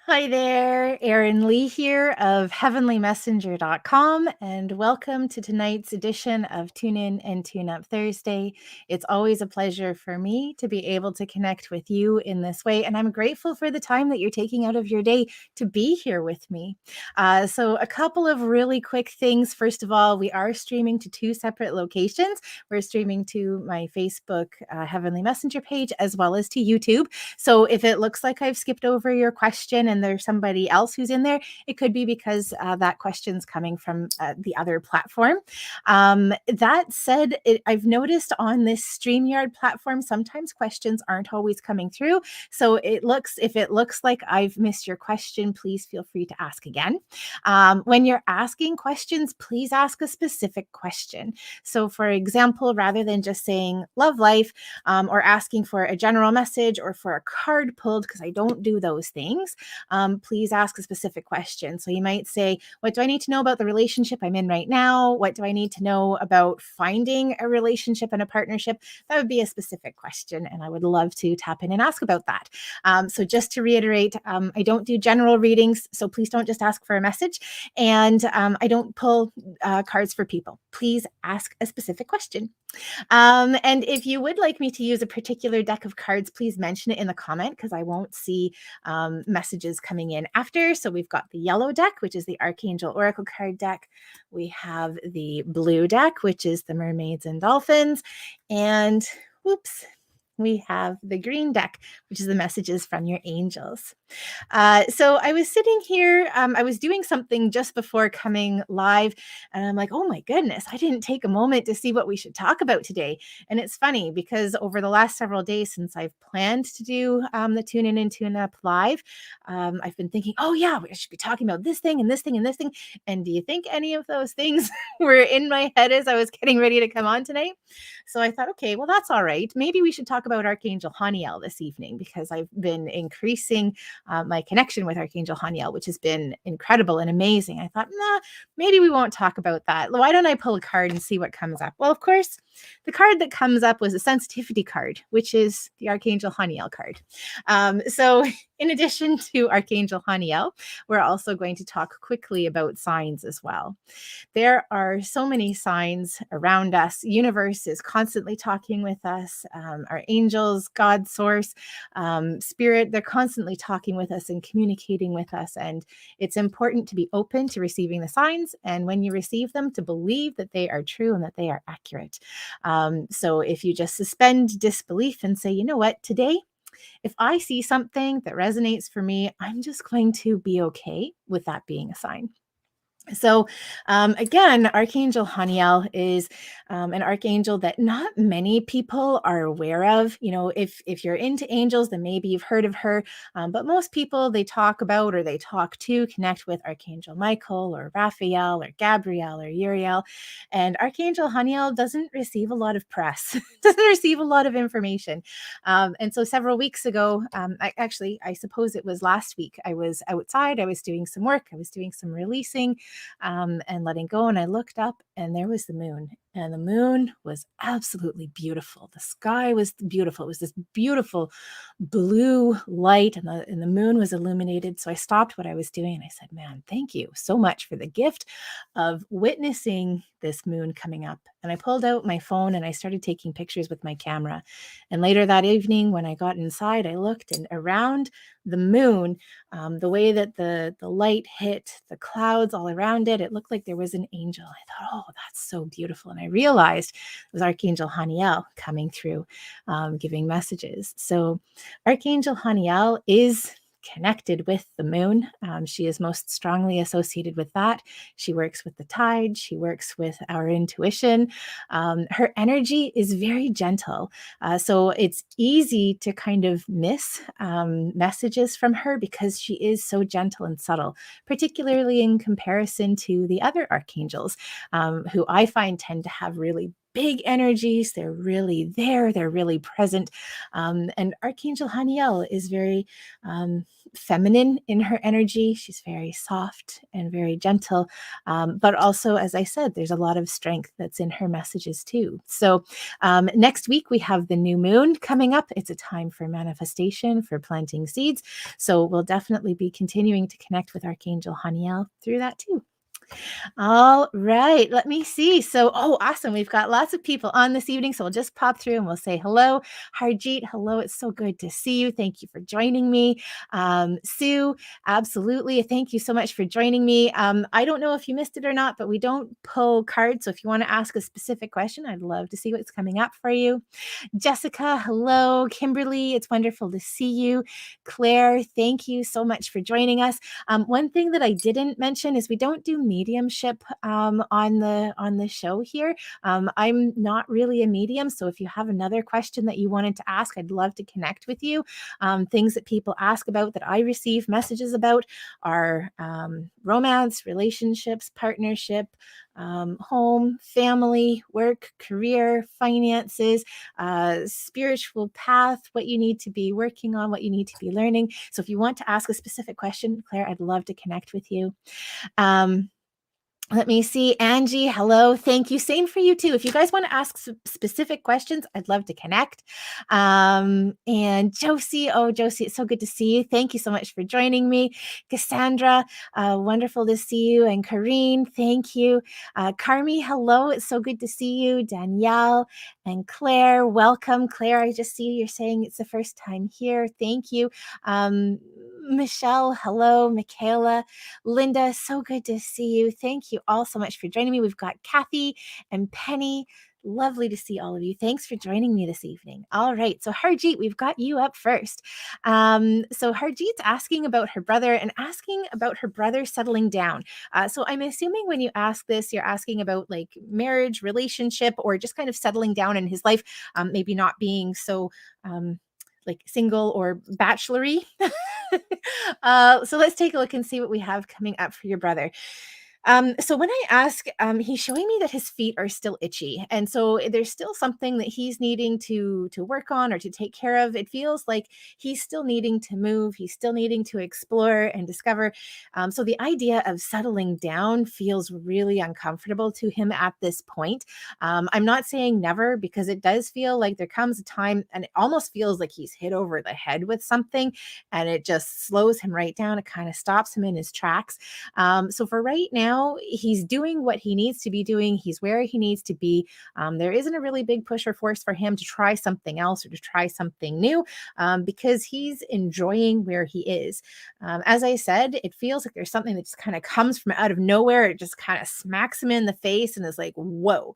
Hi there, Erin Lee here of heavenlymessenger.com, and welcome to tonight's edition of Tune In and Tune Up Thursday. It's always a pleasure for me to be able to connect with you in this way, and I'm grateful for the time that you're taking out of your day to be here with me. So, a couple of really quick things. First of all, we are streaming to two separate locations. We're streaming to my Facebook Heavenly Messenger page as well as to YouTube. So if it looks like I've skipped over your question and there's somebody else who's in there, it could be because that question's coming from the other platform. That said, I've noticed on this StreamYard platform, sometimes questions aren't always coming through. So if it looks like I've missed your question, please feel free to ask again. When you're asking questions, please ask a specific question. So for example, rather than just saying love life, or asking for a general message or for a card pulled, because I don't do those things, please ask a specific question. So you might say, what do I need to know about the relationship I'm in right now? What do I need to know about finding a relationship and a partnership? That would be a specific question, and I would love to tap in and ask about that. So just to reiterate, I don't do general readings, so please don't just ask for a message. And I don't pull cards for people. Please ask a specific question. And if you would like me to use a particular deck of cards, please mention it in the comment because I won't see messages coming in after. So we've got the yellow deck, which is the Archangel Oracle card deck. We have the blue deck, which is the Mermaids and Dolphins. And whoops, we have the green deck, which is the messages from your angels. So I was sitting here, I was doing something just before coming live, and I'm like, oh my goodness, I didn't take a moment to see what we should talk about today. And it's funny because over the last several days since I've planned to do the Tune In and Tune Up live, I've been thinking, oh yeah, we should be talking about this thing and this thing and this thing. And do you think any of those things were in my head as I was getting ready to come on tonight? So I thought, okay, well, that's all right. Maybe we should talk about Archangel Haniel this evening because I've been increasing my connection with Archangel Haniel, which has been incredible and amazing. I thought, nah, maybe we won't talk about that. Why don't I pull a card and see what comes up? Well, of course, the card that comes up was a sensitivity card, which is the Archangel Haniel card. So in addition to Archangel Haniel, we're also going to talk quickly about signs as well. There are so many signs around us. Universe is constantly talking with us. Our angels, God, source, spirit, they're constantly talking with us and communicating with us. And it's important to be open to receiving the signs. And when you receive them, to believe that they are true and that they are accurate. So if you just suspend disbelief and say, you know what, today, if I see something that resonates for me, I'm just going to be okay with that being a sign. So again, Archangel Haniel is an archangel that not many people are aware of. You know, if you're into angels, then maybe you've heard of her. But most people, they talk about or they talk to connect with Archangel Michael or Raphael or Gabriel or Uriel. And Archangel Haniel doesn't receive a lot of press, doesn't receive a lot of information. And so several weeks ago, I suppose it was last week, I was outside, I was doing some work, I was doing some releasing and letting go. And I looked up and there was the moon. And the moon was absolutely beautiful. The sky was beautiful. It was this beautiful blue light, and the moon was illuminated. So I stopped what I was doing and I said, man, thank you so much for the gift of witnessing this moon coming up. And I pulled out my phone and I started taking pictures with my camera. And later that evening, when I got inside, I looked, and around the moon, the way that the light hit the clouds all around it, it looked like there was an angel. I thought, oh, that's so beautiful. And I realized it was Archangel Haniel coming through, giving messages. So Archangel Haniel is connected with the moon. She is most strongly associated with that. She works with the tide. She works with our intuition. Her energy is very gentle. So it's easy to kind of miss messages from her because she is so gentle and subtle, particularly in comparison to the other archangels, who I find tend to have really big energies. They're really there. They're really present. And Archangel Haniel is very feminine in her energy. She's very soft and very gentle. But also, as I said, there's a lot of strength that's in her messages too. So next week, we have the new moon coming up. It's a time for manifestation, for planting seeds. So we'll definitely be continuing to connect with Archangel Haniel through that too. All right, let me see. So, oh, awesome. We've got lots of people on this evening. So we'll just pop through and we'll say hello. Harjeet, hello. It's so good to see you. Thank you for joining me. Sue, absolutely. Thank you so much for joining me. I don't know if you missed it or not, but we don't pull cards. So if you want to ask a specific question, I'd love to see what's coming up for you. Jessica, hello. Kimberly, it's wonderful to see you. Claire, thank you so much for joining us. One thing that I didn't mention is we don't do mediumship on the show here. I'm not really a medium, so if you have another question that you wanted to ask, I'd love to connect with you. Things that people ask about that I receive messages about are romance, relationships, partnership, home, family, work, career, finances, spiritual path, what you need to be working on, what you need to be learning. So if you want to ask a specific question, Claire, I'd love to connect with you. Let me see. Angie, hello. Thank you. Same for you too. If you guys want to ask specific questions, I'd love to connect. And Josie, Josie, it's so good to see you. Thank you so much for joining me. Cassandra, wonderful to see you. And Karine, thank you. Carmi, hello. It's so good to see you. Danielle and Claire, welcome. Claire, I just see you're saying it's the first time here. Thank you. Michelle, hello. Michaela, Linda, so good to see you. Thank you all so much for joining me. We've got Kathy and Penny. Lovely to see all of you. Thanks for joining me this evening. All right. So Harjeet, we've got you up first. So Harjeet's asking about her brother and asking about her brother settling down. So I'm assuming when you ask this, you're asking about like marriage, relationship, or just kind of settling down in his life, maybe not being so like single or bachelory. So let's take a look and see what we have coming up for your brother. So when I ask, he's showing me that his feet are still itchy. And so there's still something that he's needing to work on or to take care of. It feels like he's still needing to move. He's still needing to explore and discover. So the idea of settling down feels really uncomfortable to him at this point. I'm not saying never, because it does feel like there comes a time and it almost feels like he's hit over the head with something and it just slows him right down. It kind of stops him in his tracks. So for right now, he's doing what he needs to be doing. He's where he needs to be. There isn't a really big push or force for him to try something else or to try something new, because he's enjoying where he is. As I said, it feels like there's something that just kind of comes from out of nowhere. It just kind of smacks him in the face and is like, whoa,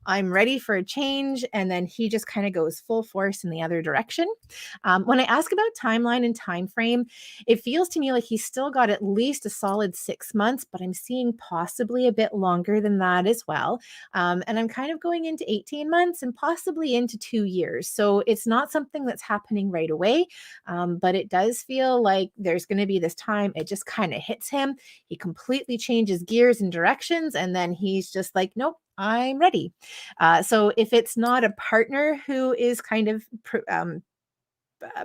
I'm ready for a change. And then he just kind of goes full force in the other direction. When I ask about timeline and time frame, it feels to me like he's still got at least a solid 6 months, but I'm seeing possibly a bit longer than that as well. And I'm kind of going into 18 months and possibly into 2 years. So it's not something that's happening right away, but it does feel like there's going to be this time it just kind of hits him. He completely changes gears and directions, and then he's just like, nope, I'm ready. So if it's not a partner who is kind of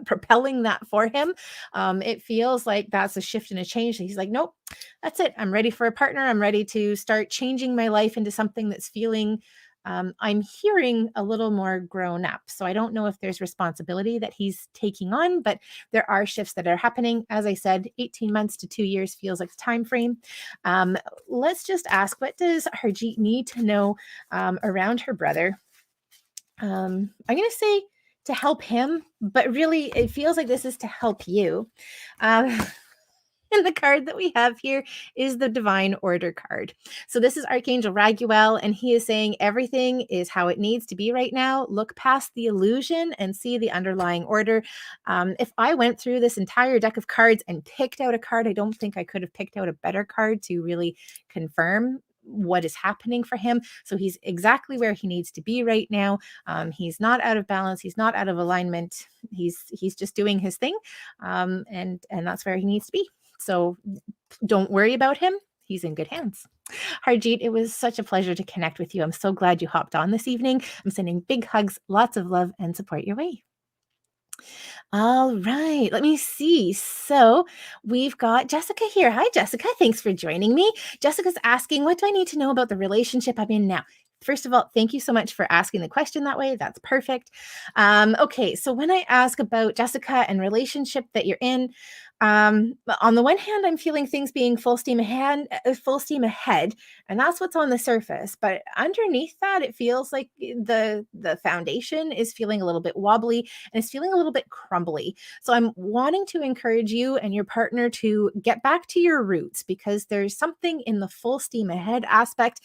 propelling that for him, it feels like that's a shift and a change. He's like, nope, that's it. I'm ready for a partner. I'm ready to start changing my life into something that's feeling, I'm hearing a little more grown up. So I don't know if there's responsibility that he's taking on, but there are shifts that are happening. As I said, 18 months to 2 years feels like the time frame. Let's just ask, what does Harjeet need to know around her brother? I'm going to say to help him, but really it feels like this is to help you. And the card that we have here is the Divine Order card. So this is Archangel Raziel, and he is saying everything is how it needs to be right now. Look past the illusion and see the underlying order. If I went through this entire deck of cards and picked out a card, I don't think I could have picked out a better card to really confirm what is happening for him. So he's exactly where he needs to be right now. He's not out of balance. He's not out of alignment. He's just doing his thing. And that's where he needs to be. So don't worry about him. he's in good hands. Harjeet, it was such a pleasure to connect with you. I'm so glad you hopped on this evening. I'm sending big hugs, lots of love, and support your way. All right, let me see. So we've got Jessica here. Hi, Jessica. Thanks for joining me. Jessica's asking, what do I need to know about the relationship I'm in now? First of all, thank you so much for asking the question that way. That's perfect. Okay, so when I ask about Jessica and relationship that you're in, on the one hand, I'm feeling things being full steam ahead, and that's what's on the surface. But underneath that, it feels like the foundation is feeling a little bit wobbly and it's feeling a little bit crumbly. So I'm wanting to encourage you and your partner to get back to your roots, because there's something in the full steam ahead aspect,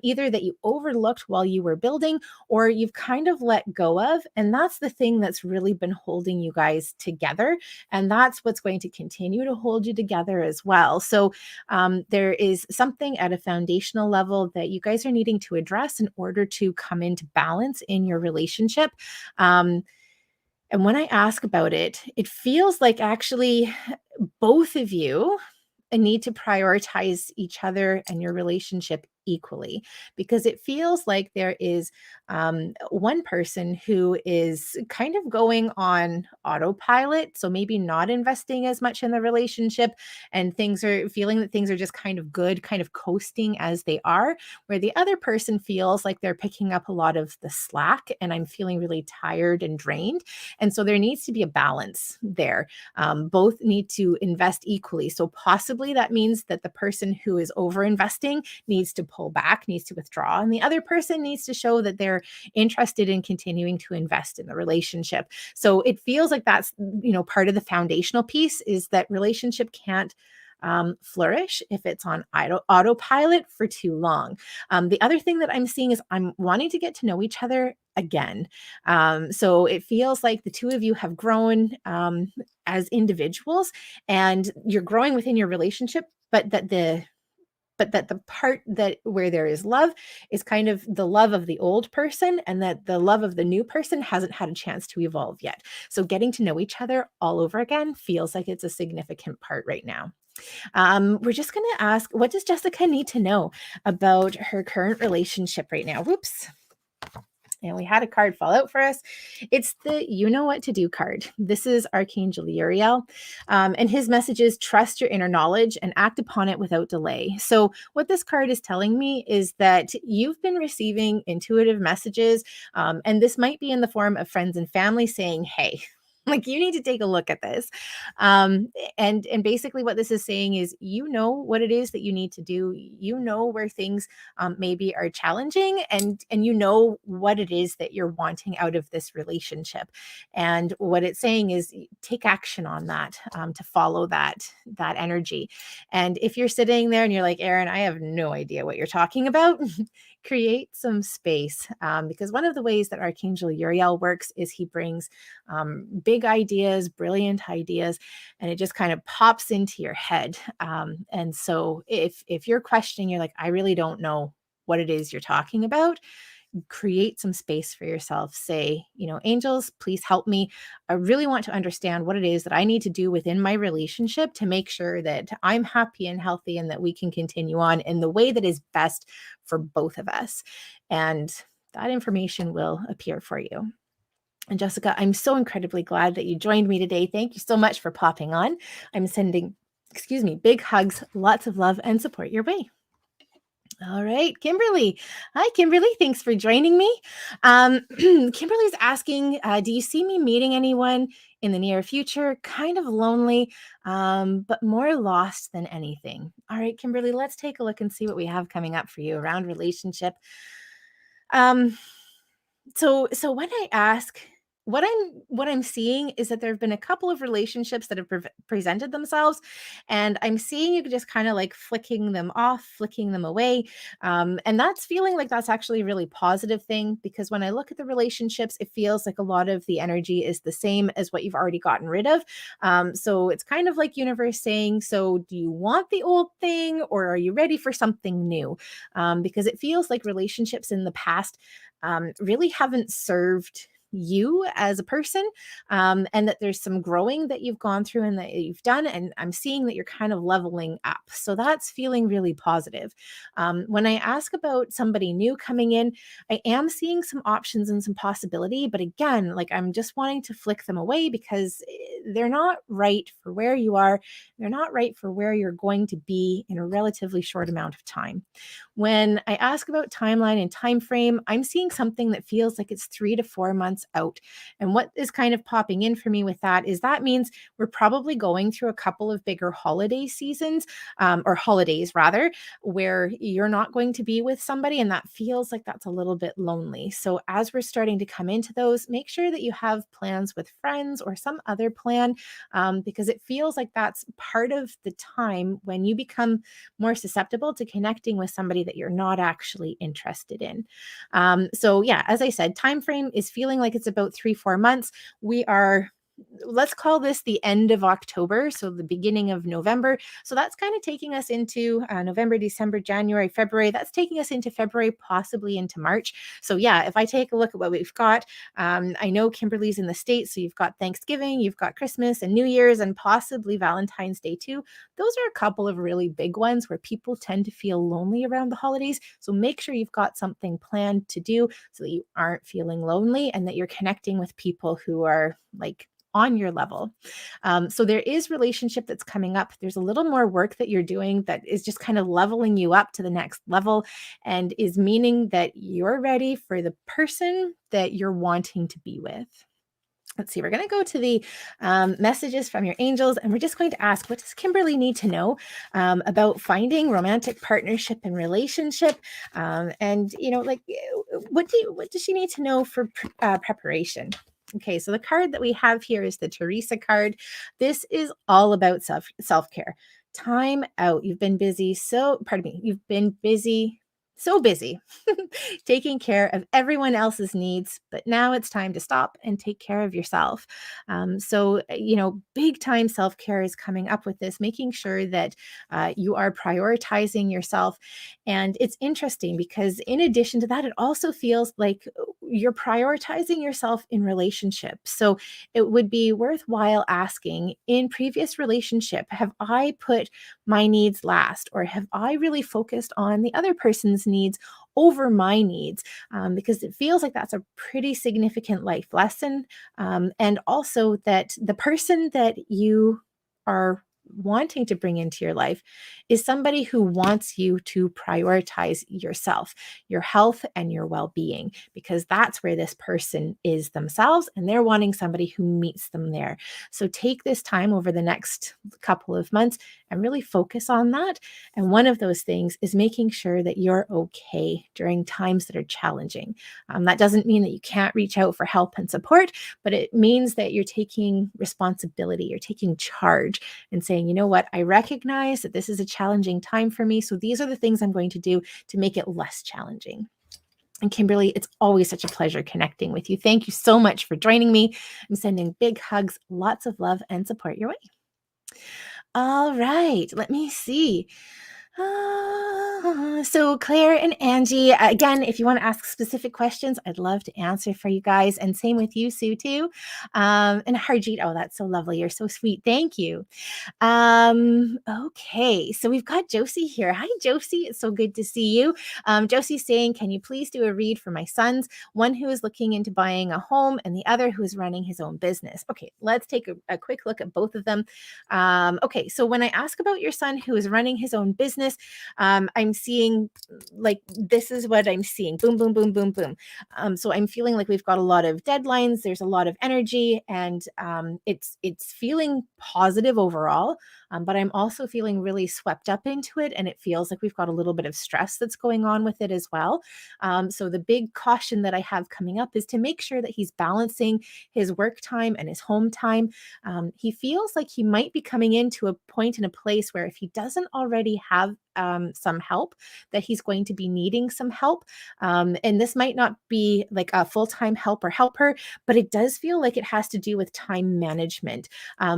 either that you overlooked while you were building or you've kind of let go of. And that's the thing that's really been holding you guys together. And that's what's going to continue to hold you together as well. So there is something at a foundational level that you guys are needing to address in order to come into balance in your relationship. And when I ask about it, it feels like actually both of you need to prioritize each other and your relationship equally, because it feels like there is one person who is kind of going on autopilot, so maybe not investing as much in the relationship, and things are feeling that things are just kind of good, kind of coasting as they are, where the other person feels like they're picking up a lot of the slack, and I'm feeling really tired and drained. And so there needs to be a balance there. Both need to invest equally. So possibly that means that the person who is over investing needs to pull back, needs to withdraw, and the other person needs to show that they're interested in continuing to invest in the relationship. So it feels like that's, part of the foundational piece is that relationship can't flourish if it's on autopilot for too long. The other thing that I'm seeing is I'm wanting to get to know each other again. So it feels like the two of you have grown as individuals, and you're growing within your relationship, but that the part that where there is love is kind of the love of the old person, and that the love of the new person hasn't had a chance to evolve yet. So getting to know each other all over again feels like it's a significant part right now. We're just going to ask, what does Jessica need to know about her current relationship right now? Whoops. And we had a card fall out for us. It's the You Know What to Do card. This is Archangel Uriel. And his message is trust your inner knowledge and act upon it without delay. So what this card is telling me is that you've been receiving intuitive messages. And this might be in the form of friends and family saying, hey, like, you need to take a look at this. And basically what this is saying is, what it is that you need to do. Where things maybe are challenging, and what it is that you're wanting out of this relationship. And what it's saying is take action on that, to follow that energy. And if you're sitting there and you're like, Erin, I have no idea what you're talking about, create some space, because one of the ways that Archangel Uriel works is he brings big ideas, brilliant ideas, and it just kind of pops into your head. And so if you're questioning, you're like, I really don't know what it is you're talking about, create some space for yourself. Say, angels, please help me. I really want to understand what it is that I need to do within my relationship to make sure that I'm happy and healthy, and that we can continue on in the way that is best for both of us. And that information will appear for you. And Jessica, I'm so incredibly glad that you joined me today. Thank you so much for popping on. I'm sending, big hugs, lots of love and support your way. All right, Kimberly. Hi, Kimberly. Thanks for joining me. Kimberly's asking, do you see me meeting anyone in the near future? Kind of lonely, but more lost than anything. All right, Kimberly, let's take a look and see what we have coming up for you around relationship. So when I ask, what I'm seeing is that there have been a couple of relationships that have presented themselves, and I'm seeing you just kind of like flicking them off, flicking them away. And that's feeling like that's actually a really positive thing, because when I look at the relationships, it feels like a lot of the energy is the same as what you've already gotten rid of. So it's kind of like universe saying, so do you want the old thing, or are you ready for something new? Because it feels like relationships in the past really haven't served you as a person, and that there's some growing that you've gone through and that you've done. And I'm seeing that you're kind of leveling up. So that's feeling really positive. When I ask about somebody new coming in, I am seeing some options and some possibility. But again, like I'm just wanting to flick them away because they're not right for where you are. They're not right for where you're going to be in a relatively short amount of time. When I ask about timeline and time frame, I'm seeing something that feels like it's 3 to 4 months out. And what is kind of popping in for me with that is that means we're probably going through a couple of bigger holiday seasons, or holidays rather, where you're not going to be with somebody, and that feels like that's a little bit lonely. So as we're starting to come into those, make sure that you have plans with friends or some other plan, because it feels like that's part of the time when you become more susceptible to connecting with somebody that you're not actually interested in. So yeah, as I said, time frame is feeling like it's about 3-4 months. We are, let's call this the end of October, so the beginning of November. So that's kind of taking us into November, December, January, February. That's taking us into February, possibly into March. So yeah, if I take a look at what we've got, I know Kimberly's in the States, so you've got Thanksgiving, you've got Christmas and New Year's, and possibly Valentine's Day too. Those are a couple of really big ones where people tend to feel lonely around the holidays. So make sure you've got something planned to do so that you aren't feeling lonely and that you're connecting with people who are like on your level. So there is relationship that's coming up. There's a little more work that you're doing that is just kind of leveling you up to the next level and is meaning that you're ready for the person that you're wanting to be with. Let's see, we're going to go to the messages from your angels, and we're just going to ask, what does Kimberly need to know about finding romantic partnership and relationship? And, you know, like, what does she need to know for preparation? Okay, so the card that we have here is the Teresa card. This is all about self-care. Time out. You've been busy. You've been busy, so busy taking care of everyone else's needs, but now it's time to stop and take care of yourself. So, you know, big time self care is coming up with this, making sure that you are prioritizing yourself. And it's interesting because, in addition to that, it also feels like you're prioritizing yourself in relationships. So, it would be worthwhile asking, in previous relationship, have I put my needs last, or have I really focused on the other person's needs over my needs? Because it feels like that's a pretty significant life lesson. And also that the person that you are wanting to bring into your life is somebody who wants you to prioritize yourself, your health, and your well-being, because that's where this person is themselves, and they're wanting somebody who meets them there. So take this time over the next couple of months and really focus on that. And one of those things is making sure that you're okay during times that are challenging. That doesn't mean that you can't reach out for help and support, but it means that you're taking responsibility, you're taking charge and saying, you know what, I recognize that this is a challenging time for me. So these are the things I'm going to do to make it less challenging. And Kimberly, it's always such a pleasure connecting with you. Thank you so much for joining me. I'm sending big hugs, lots of love and support your way. All right, let me see. So Claire and Angie, again, if you want to ask specific questions, I'd love to answer for you guys. And same with you, Sue, too. And Harjeet, oh, that's so lovely. You're so sweet. Thank you. Okay, so we've got Josie here. Hi, Josie. It's so good to see you. Josie's saying, can you please do a read for my sons, one who is looking into buying a home and the other who is running his own business? Okay, let's take a quick look at both of them. Okay, so when I ask about your son who is running his own business, I'm seeing, like, this is what I'm seeing. Boom, boom, boom, boom, boom. So I'm feeling like we've got a lot of deadlines. There's a lot of energy, and it's feeling positive overall. But I'm also feeling really swept up into it, and it feels like we've got a little bit of stress that's going on with it as well. So the big caution that I have coming up is to make sure that he's balancing his work time and his home time. He feels like he might be coming into a point in a place where, if he doesn't already have some help, that he's going to be needing some help. And this might not be like a full-time helper, but it does feel like it has to do with time management.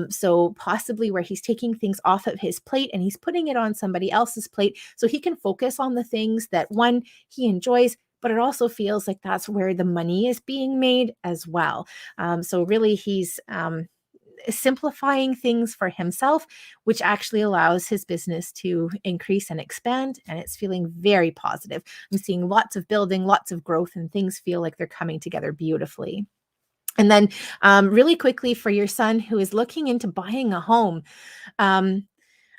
So possibly where he's taking things off of his plate and he's putting it on somebody else's plate so he can focus on the things that, one, he enjoys, but it also feels like that's where the money is being made as well. So really, he's simplifying things for himself, which actually allows his business to increase and expand. And it's feeling very positive. I'm seeing lots of building, lots of growth, and things feel like they're coming together beautifully. And then, really quickly, for your son who is looking into buying a home, um,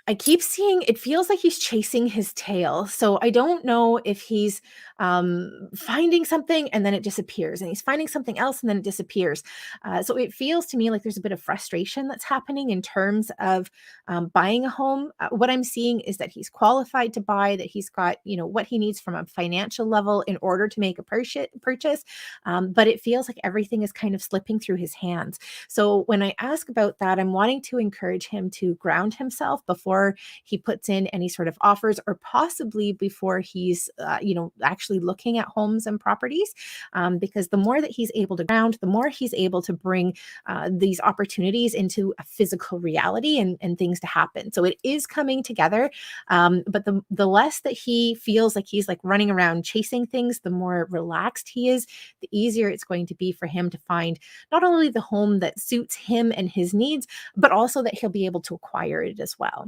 I keep seeing it feels like he's chasing his tail. So I don't know if he's finding something and then it disappears, and he's finding something else and then it disappears. So it feels to me like there's a bit of frustration that's happening in terms of buying a home. What I'm seeing is that he's qualified to buy, that he's got what he needs from a financial level in order to make a purchase. But it feels like everything is kind of slipping through his hands. So when I ask about that, I'm wanting to encourage him to ground himself before he puts in any sort of offers, or possibly before he's, actually looking at homes and properties. Because the more that he's able to ground, the more he's able to bring these opportunities into a physical reality, and things to happen. So it is coming together. But the less that he feels like he's like running around chasing things, the more relaxed he is, the easier it's going to be for him to find not only the home that suits him and his needs, but also that he'll be able to acquire it as well.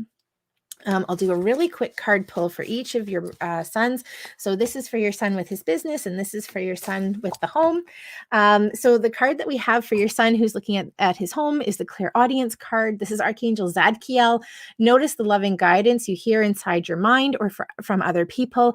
I'll do a really quick card pull for each of your sons. So this is for your son with his business, and this is for your son with the home. So the card that we have for your son who's looking at his home is the Clairaudience card. This is Archangel Zadkiel. Notice the loving guidance you hear inside your mind or from other people.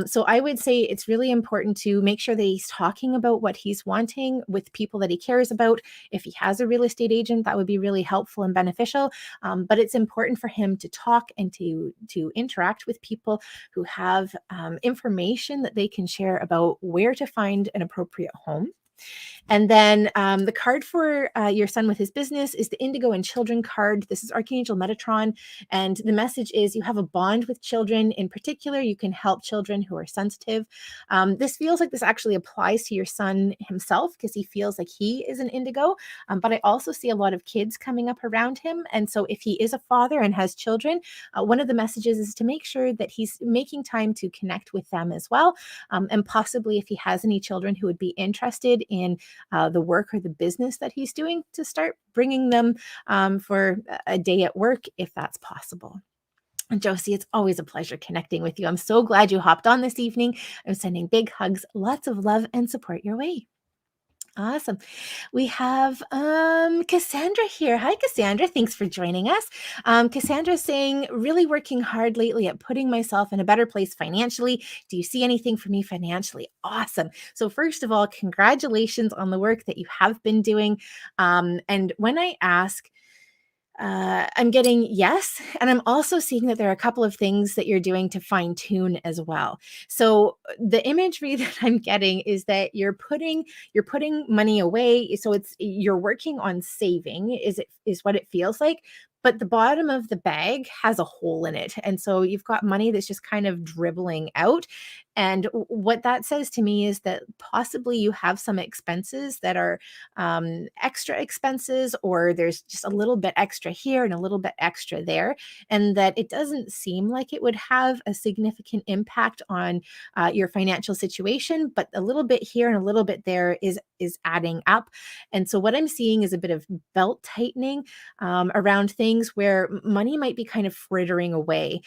So I would say it's really important to make sure that he's talking about what he's wanting with people that he cares about. If he has a real estate agent, that would be really helpful and beneficial. But it's important for him to talk and to interact with people who have information that they can share about where to find an appropriate home. And then the card for your son with his business is the Indigo and Children card. This is Archangel Metatron. And the message is you have a bond with children. In particular, you can help children who are sensitive. This feels like this actually applies to your son himself, because he feels like he is an indigo. But I also see a lot of kids coming up around him. And so if he is a father and has children, one of the messages is to make sure that he's making time to connect with them as well. And possibly if he has any children who would be interested in the work or the business that he's doing, to start bringing them for a day at work, if that's possible. And Josie, it's always a pleasure connecting with you. I'm so glad you hopped on this evening. I'm sending big hugs, lots of love and support your way. Awesome. We have Cassandra here. Hi, Cassandra. Thanks for joining us. Cassandra's saying, really working hard lately at putting myself in a better place financially. Do you see anything for me financially? Awesome. So first of all, congratulations on the work that you have been doing. And when I ask, I'm getting yes. And I'm also seeing that there are a couple of things that you're doing to fine tune as well. So the imagery that I'm getting is that you're putting money away. So you're working on saving is what it feels like. But the bottom of the bag has a hole in it. And so you've got money that's just kind of dribbling out. And what that says to me is that possibly you have some expenses that are extra expenses, or there's just a little bit extra here and a little bit extra there. And that it doesn't seem like it would have a significant impact on your financial situation, but a little bit here and a little bit there is adding up. And so what I'm seeing is a bit of belt tightening around things where money might be kind of frittering away.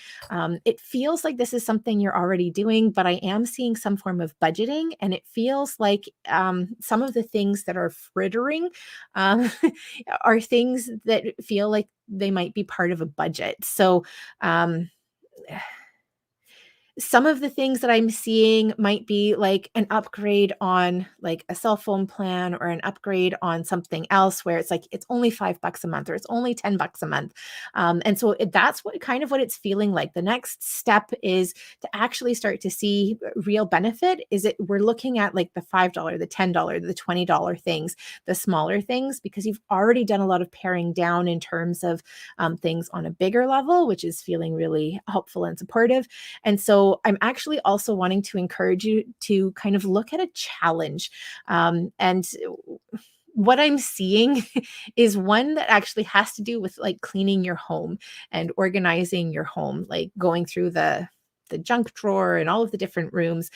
It feels like this is something you're already doing, but I am seeing some form of budgeting, and it feels like some of the things that are frittering are things that feel like they might be part of a budget. So some of the things that I'm seeing might be like an upgrade on like a cell phone plan, or an upgrade on something else where it's like it's only $5 a month, or it's only $10 a month. And so that's what it's feeling like. The next step is to actually start to see real benefit. We're looking at like the $5, the $10, the $20 things, the smaller things, because you've already done a lot of paring down in terms of things on a bigger level, which is feeling really helpful and supportive. And so I'm actually also wanting to encourage you to kind of look at a challenge. And what I'm seeing is one that actually has to do with like cleaning your home and organizing your home, like going through the the junk drawer and all of the different rooms,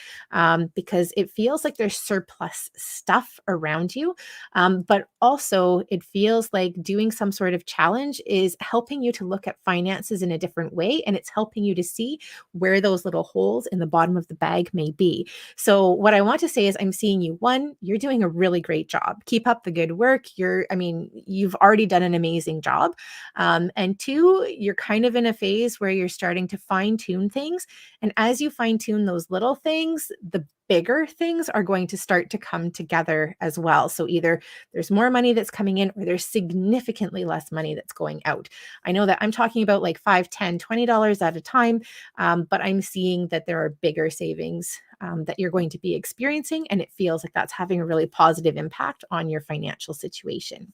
because it feels like there's surplus stuff around you. But also, it feels like doing some sort of challenge is helping you to look at finances in a different way. And it's helping you to see where those little holes in the bottom of the bag may be. So, what I want to say is, I'm seeing you. One, you're doing a really great job. Keep up the good work. You've already done an amazing job. And two, you're kind of in a phase where you're starting to fine tune things. And as you fine tune those little things, the bigger things are going to start to come together as well. So either there's more money that's coming in or there's significantly less money that's going out. I know that I'm talking about like $5, $10, $20 at a time, but I'm seeing that there are bigger savings that you're going to be experiencing. And it feels like that's having a really positive impact on your financial situation.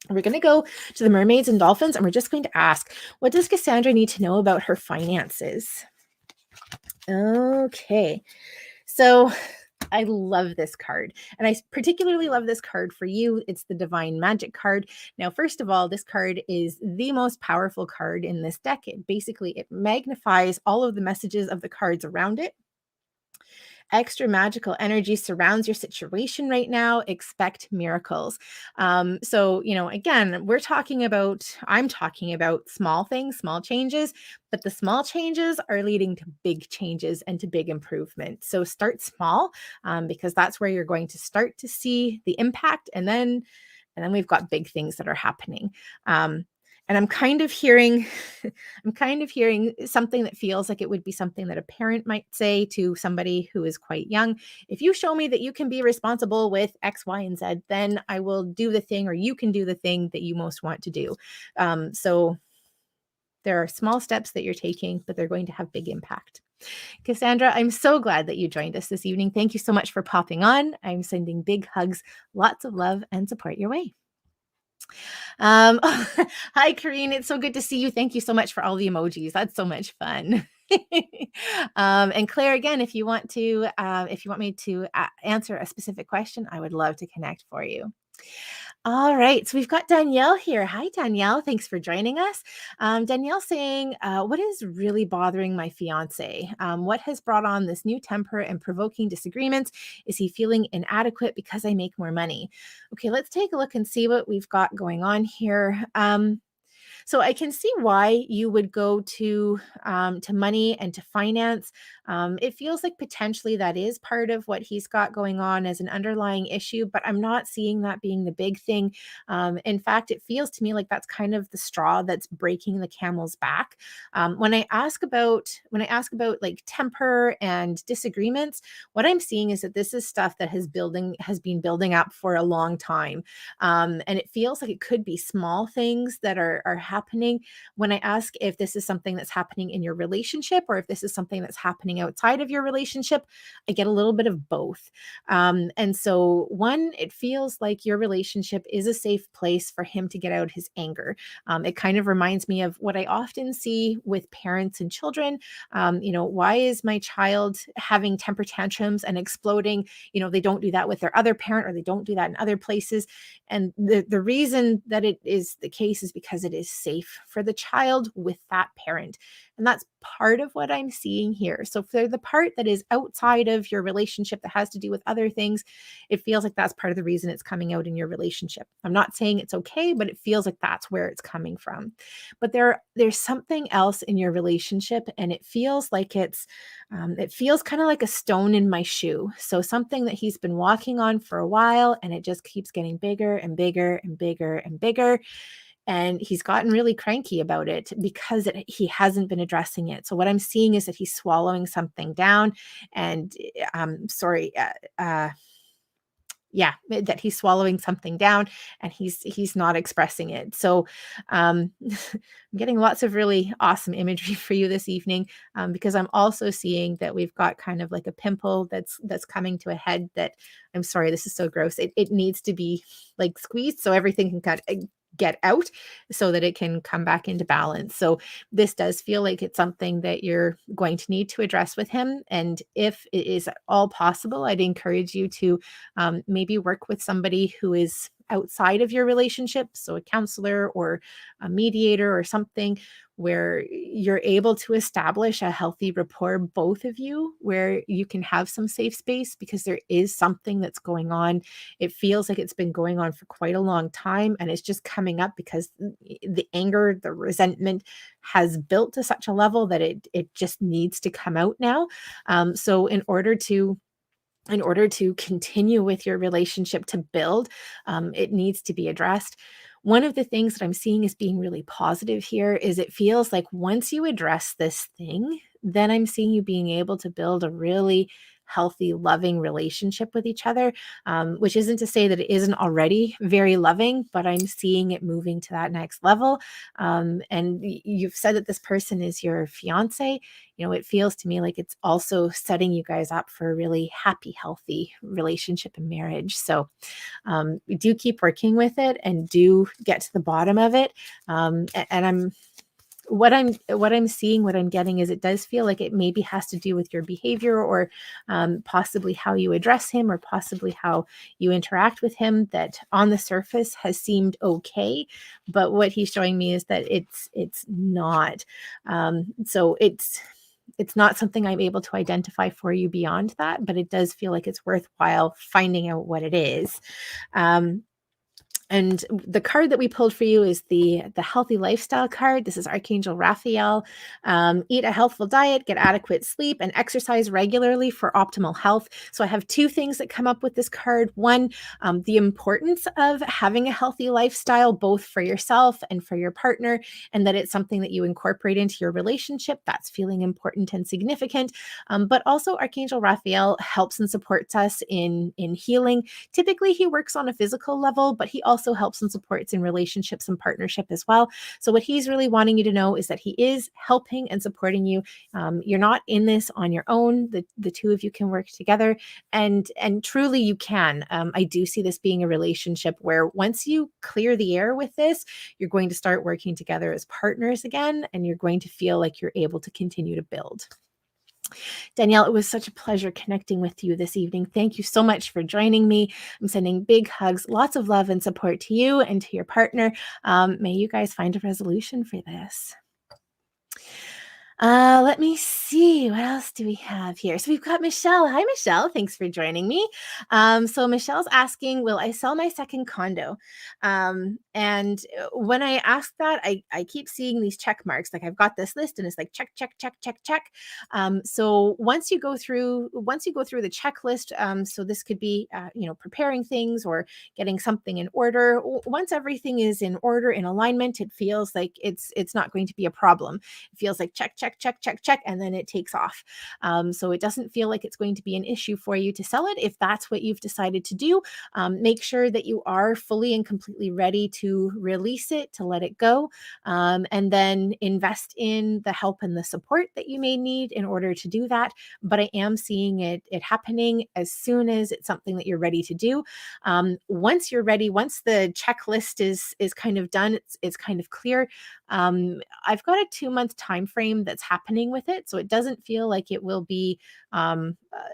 We're going to go to the mermaids and dolphins, and we're just going to ask, what does Cassandra need to know about her finances? Okay. So I love this card, and I particularly love this card for you. It's the Divine Magic card. Now, first of all, this card is the most powerful card in this deck. Basically, it magnifies all of the messages of the cards around it. Extra magical energy surrounds your situation right now. Expect miracles. Again, I'm talking about small things, small changes, but the small changes are leading to big changes and to big improvement. So start small, because that's where you're going to start to see the impact. And then we've got big things that are happening. And I'm kind of hearing something that feels like it would be something that a parent might say to somebody who is quite young. If you show me that you can be responsible with X, Y, and Z, then I will do the thing, or you can do the thing that you most want to do. So there are small steps that you're taking, but they're going to have big impact. Cassandra, I'm so glad that you joined us this evening. Thank you so much for popping on. I'm sending big hugs, lots of love and support your way. Hi, Karine. It's so good to see you. Thank you so much for all the emojis. That's so much fun. And Claire, again, if you want me to answer a specific question, I would love to connect for you. All right, so we've got Danielle here. Hi, Danielle. Thanks for joining us. Danielle saying, what is really bothering my fiance? What has brought on this new temper and provoking disagreements? Is he feeling inadequate because I make more money? Okay, let's take a look and see what we've got going on here. So I can see why you would go to money and to finance. It feels like potentially that is part of what he's got going on as an underlying issue, but I'm not seeing that being the big thing. In fact, it feels to me like that's kind of the straw that's breaking the camel's back. When I ask about like temper and disagreements, what I'm seeing is that this is stuff that has been building up for a long time, and it feels like it could be small things that are happening. When I ask if this is something that's happening in your relationship or if this is something that's happening outside of your relationship, I get a little bit of both. And so, one, it feels like your relationship is a safe place for him to get out his anger. It kind of reminds me of what I often see with parents and children. Why is my child having temper tantrums and exploding? They don't do that with their other parent, or they don't do that in other places. And the reason that it is the case is because it is safe for the child with that parent. And that's part of what I'm seeing here. So for the part that is outside of your relationship that has to do with other things, it feels like that's part of the reason it's coming out in your relationship. I'm not saying it's okay, but it feels like that's where it's coming from. But there's something else in your relationship, and it feels like it feels kind of like a stone in my shoe. So something that he's been walking on for a while, and it just keeps getting bigger and bigger and bigger and bigger. And he's gotten really cranky about it because he hasn't been addressing it. So what I'm seeing is that he's swallowing something down, and that he's swallowing something down, and he's not expressing it. So I'm getting lots of really awesome imagery for you this evening, because I'm also seeing that we've got kind of like a pimple that's coming to a head that, I'm sorry, this is so gross. It needs to be like squeezed so everything can kind of get out so that it can come back into balance. So this does feel like it's something that you're going to need to address with him. And if it is at all possible, I'd encourage you to maybe work with somebody who is outside of your relationship, so a counselor or a mediator or something, where you're able to establish a healthy rapport, both of you, where you can have some safe space, because there is something that's going on. It feels like it's been going on for quite a long time, and it's just coming up because the anger, the resentment has built to such a level that it just needs to come out now. So in order to continue with your relationship to build, it needs to be addressed. One of the things that I'm seeing as being really positive here is it feels like once you address this thing, then I'm seeing you being able to build a really healthy, loving relationship with each other, which isn't to say that it isn't already very loving, but I'm seeing it moving to that next level. And you've said that this person is your fiance. It feels to me like it's also setting you guys up for a really happy, healthy relationship and marriage. So do keep working with it and do get to the bottom of it. And what I'm seeing, what I'm getting is it does feel like it maybe has to do with your behavior, or possibly how you address him, or possibly how you interact with him, that on the surface has seemed okay, but what he's showing me is that it's not. So it's not something I'm able to identify for you beyond that, but it does feel like it's worthwhile finding out what it is. And the card that we pulled for you is the healthy lifestyle card. This is Archangel Raphael. Eat a healthful diet, get adequate sleep, and exercise regularly for optimal health. So I have two things that come up with this card. One, the importance of having a healthy lifestyle, both for yourself and for your partner, and that it's something that you incorporate into your relationship. That's feeling important and significant. But also Archangel Raphael helps and supports us in healing. Typically, he works on a physical level, but he also helps and supports in relationships and partnership as well. So what he's really wanting you to know is that he is helping and supporting you. You're not in this on your own. The two of you can work together, and truly you can. I do see this being a relationship where once you clear the air with this, you're going to start working together as partners again, and you're going to feel like you're able to continue to build. Danielle, it was such a pleasure connecting with you this evening. Thank you so much for joining me. I'm sending big hugs, lots of love and support to you and to your partner. May you guys find a resolution for this. Let me see. What else do we have here? So we've got Michelle. Hi, Michelle. Thanks for joining me. So Michelle's asking, will I sell my second condo? And when I ask that, I keep seeing these check marks. Like I've got this list and it's like check, check, check, check, check. So once you go through the checklist, so this could be, preparing things or getting something in order. Once everything is in order, in alignment, it feels like it's not going to be a problem. It feels like check, check, check, check, check, and then it takes off. So it doesn't feel like it's going to be an issue for you to sell it. If that's what you've decided to do, make sure that you are fully and completely ready to release it, to let it go, and then invest in the help and the support that you may need in order to do that. But I am seeing it happening as soon as it's something that you're ready to do. Once you're ready, once the checklist is kind of done, it's kind of clear. I've got a 2-month time frame that's happening with it, so it doesn't feel like it will be.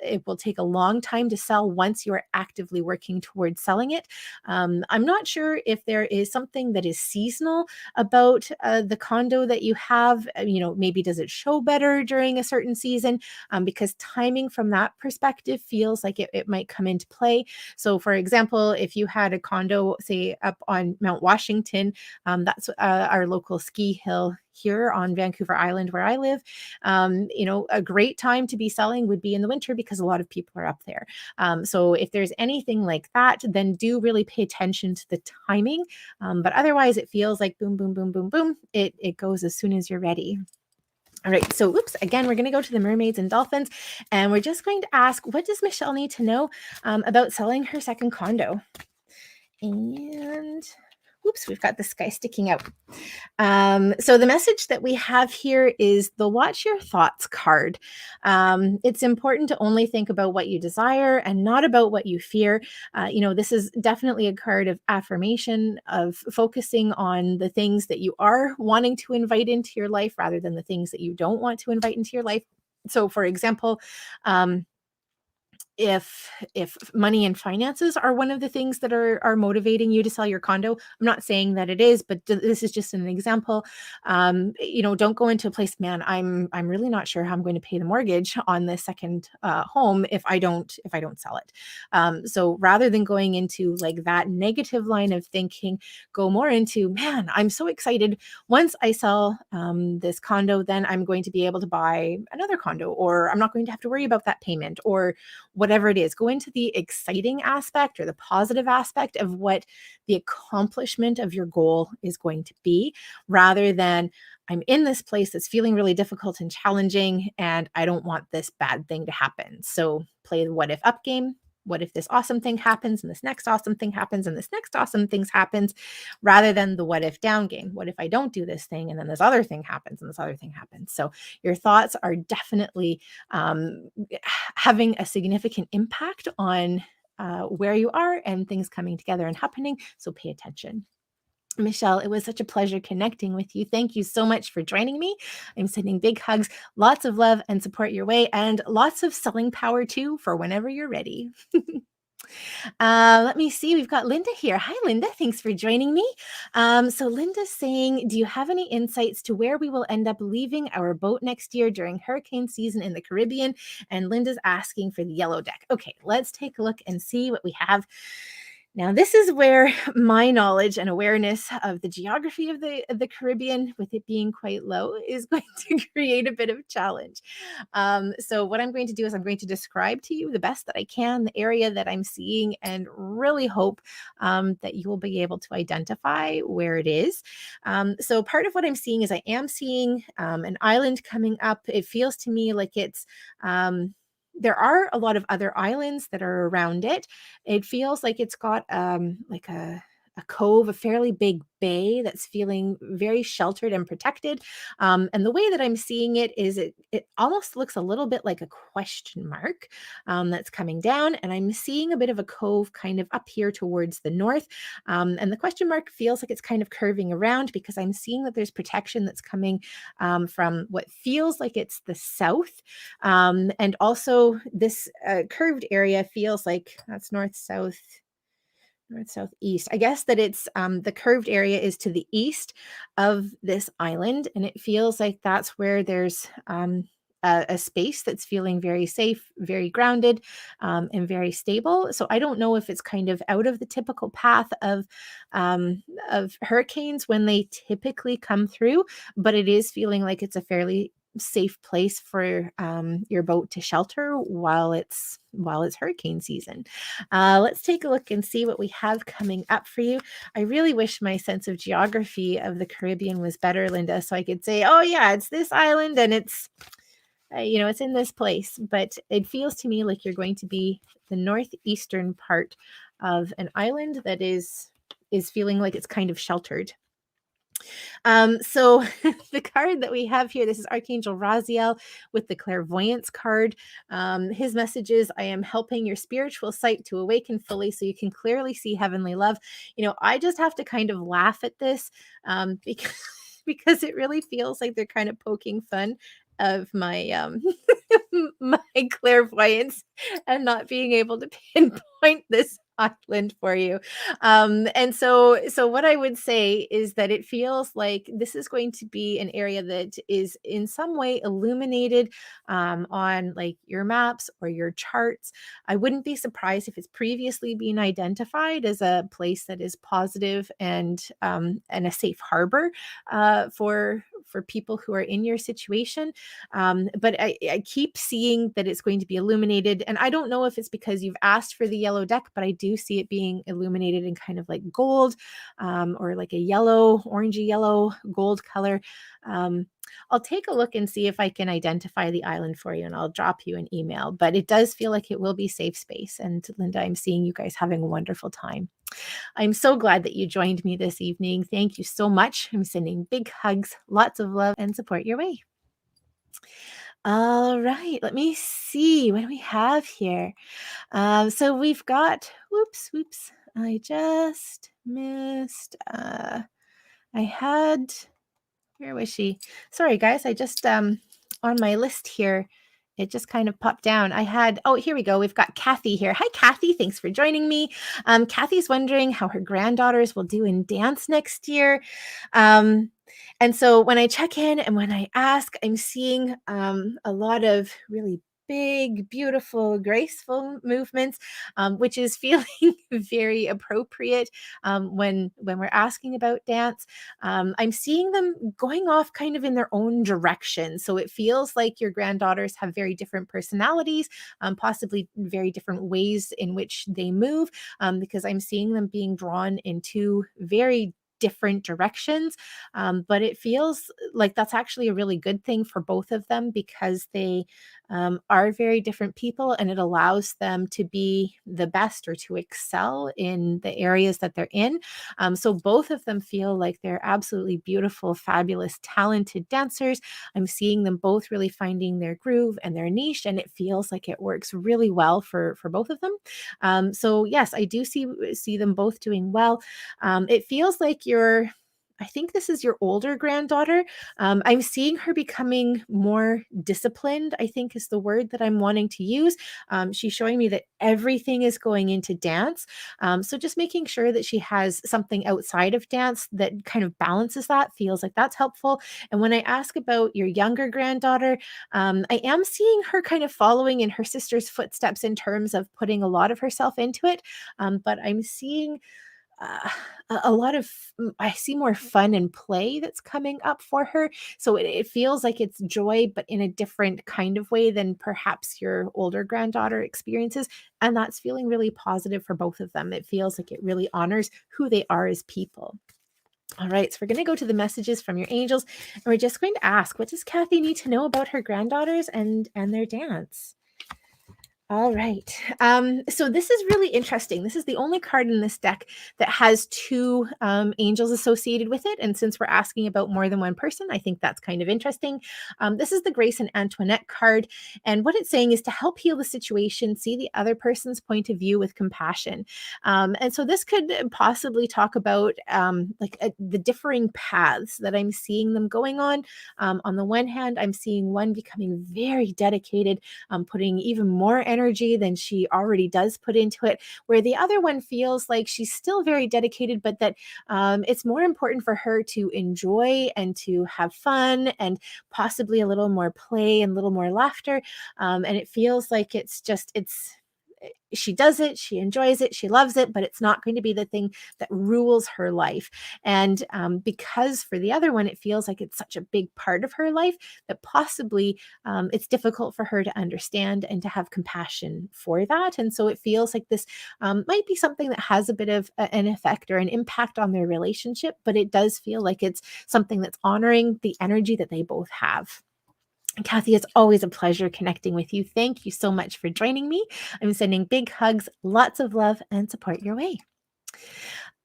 It will take a long time to sell once you're actively working towards selling it. I'm not sure if there is something that is seasonal about the condo that you have. Maybe does it show better during a certain season? Because timing from that perspective feels like it might come into play. So, for example, if you had a condo, say up on Mount Washington, that's our local ski hill here on Vancouver Island where I live. A great time to be selling would be in the winter because a lot of people are up there. So if there's anything like that, then do really pay attention to the timing. But otherwise, it feels like boom, boom, boom, boom, boom. It goes as soon as you're ready. All right, so again, we're going to go to the mermaids and dolphins, and we're just going to ask, what does Michelle need to know about selling her second condo? And we've got this guy sticking out. So the message that we have here is the watch your thoughts card. It's important to only think about what you desire and not about what you fear. This is definitely a card of affirmation, of focusing on the things that you are wanting to invite into your life rather than the things that you don't want to invite into your life. So for example, if money and finances are one of the things that are motivating you to sell your condo. I'm not saying that it is, but this is just an example. Don't go into a place, man, I'm really not sure how I'm going to pay the mortgage on this second home if I don't sell it. So rather than going into like that negative line of thinking, go more into, man, I'm so excited. Once I sell this condo, then I'm going to be able to buy another condo, or I'm not going to have to worry about that payment, or whatever it is. Go into the exciting aspect or the positive aspect of what the accomplishment of your goal is going to be, rather than, I'm in this place that's feeling really difficult and challenging, and I don't want this bad thing to happen. So play the what if up game. What if this awesome thing happens, and this next awesome thing happens, and this next awesome thing happens, rather than the what if down game. What if I don't do this thing, and then this other thing happens, and this other thing happens? So your thoughts are definitely having a significant impact on where you are and things coming together and happening. So pay attention. Michelle, it was such a pleasure connecting with you. Thank you so much for joining me. I'm sending big hugs, lots of love and support your way, and lots of selling power too for whenever you're ready. Let me see. We've got Linda here. Hi, Linda. Thanks for joining me. So Linda's saying, do you have any insights to where we will end up leaving our boat next year during hurricane season in the Caribbean? And Linda's asking for the yellow deck. Okay, let's take a look and see what we have. Now, this is where my knowledge and awareness of the geography of the Caribbean, with it being quite low, is going to create a bit of a challenge. So what I'm going to do is I'm going to describe to you the best that I can the area that I'm seeing, and really hope that you will be able to identify where it is. So part of what I'm seeing is I am seeing an island coming up. It feels to me like it's there are a lot of other islands that are around it. It feels like it's got like a cove, a fairly big bay that's feeling very sheltered and protected. And the way that I'm seeing it is it almost looks a little bit like a question mark that's coming down. And I'm seeing a bit of a cove kind of up here towards the north. And the question mark feels like it's kind of curving around, because I'm seeing that there's protection that's coming from what feels like it's the south. And also this curved area feels like that's north, southeast. I guess that it's the curved area is to the east of this island, and it feels like that's where there's a space that's feeling very safe, very grounded, and very stable. So I don't know if it's kind of out of the typical path of hurricanes when they typically come through, but it is feeling like it's a fairly safe place for your boat to shelter while it's hurricane season. Let's take a look and see what we have coming up for you. I really wish my sense of geography of the Caribbean was better, Linda, so I could say, oh yeah, it's this island and it's it's in this place. But it feels to me like you're going to be the northeastern part of an island that is feeling like it's kind of sheltered. So the card that we have here, this is Archangel Raziel with the Clairvoyance card. His message is, I am helping your spiritual sight to awaken fully so you can clearly see heavenly love. I just have to kind of laugh at this because because it really feels like they're kind of poking fun of my my clairvoyance and not being able to pinpoint this island for you. And so what I would say is that it feels like this is going to be an area that is in some way illuminated on like your maps or your charts. I wouldn't be surprised if it's previously been identified as a place that is positive and a safe harbor for people who are in your situation. But I keep seeing that it's going to be illuminated. And I don't know if it's because you've asked for the yellow deck, but I do see it being illuminated in kind of like gold or like a yellow, orangey yellow, gold color. I'll take a look and see if I can identify the island for you, and I'll drop you an email. But it does feel like it will be safe space. And Linda, I'm seeing you guys having a wonderful time. I'm so glad that you joined me this evening. Thank you so much. I'm sending big hugs, lots of love and support your way. All right, let me see what do we have here. So we've got, whoops, I just missed, I had, where was she? Sorry, guys, I just, on my list here, It just kind of popped down. Oh, here we go. We've got Kathy here. Hi, Kathy. Thanks for joining me. Kathy's wondering how her granddaughters will do in dance next year. Um, and so when I check in and when I ask, I'm seeing a lot of really big, beautiful, graceful movements, which is feeling very appropriate when we're asking about dance. I'm seeing them going off kind of in their own direction. So it feels like your granddaughters have very different personalities, possibly very different ways in which they move, because I'm seeing them being drawn in two very different directions. But it feels like that's actually a really good thing for both of them because they are very different people and it allows them to be the best or to excel in the areas that they're in. So both of them feel like they're absolutely beautiful, fabulous, talented dancers. I'm seeing them both really finding their groove and their niche, and it feels like it works really well for both of them. So yes, I do see them both doing well. It feels like I think this is your older granddaughter. I'm seeing her becoming more disciplined, I think is the word that I'm wanting to use. She's showing me that everything is going into dance. So just making sure that she has something outside of dance that kind of balances that feels like that's helpful. And when I ask about your younger granddaughter, I am seeing her kind of following in her sister's footsteps in terms of putting a lot of herself into it. But I'm seeing uh, a lot of I see more fun and play that's coming up for her. So it feels like it's joy, but in a different kind of way than perhaps your older granddaughter experiences. And that's feeling really positive for both of them. It feels like it really honors who they are as people. All right, so we're going to go to the messages from your angels, and we're just going to ask, what does Kathy need to know about her granddaughters and their dance? All right. So this is really interesting. This is the only card in this deck that has two angels associated with it. And since we're asking about more than one person, I think that's kind of interesting. This is the Grace and Antoinette card. And what it's saying is to help heal the situation, see the other person's point of view with compassion. And so this could possibly talk about the differing paths that I'm seeing them going on. On the one hand, I'm seeing one becoming very dedicated, putting even more energy than she already does put into it, where the other one feels like she's still very dedicated, but that it's more important for her to enjoy and to have fun and possibly a little more play and a little more laughter. And it feels like she does it, she enjoys it, she loves it, but it's not going to be the thing that rules her life. And because for the other one, it feels like it's such a big part of her life that possibly it's difficult for her to understand and to have compassion for that. And so it feels like this might be something that has a bit of an effect or an impact on their relationship, but it does feel like it's something that's honoring the energy that they both have. Kathy, it's always a pleasure connecting with you. Thank you so much for joining me. I'm sending big hugs, lots of love and support your way.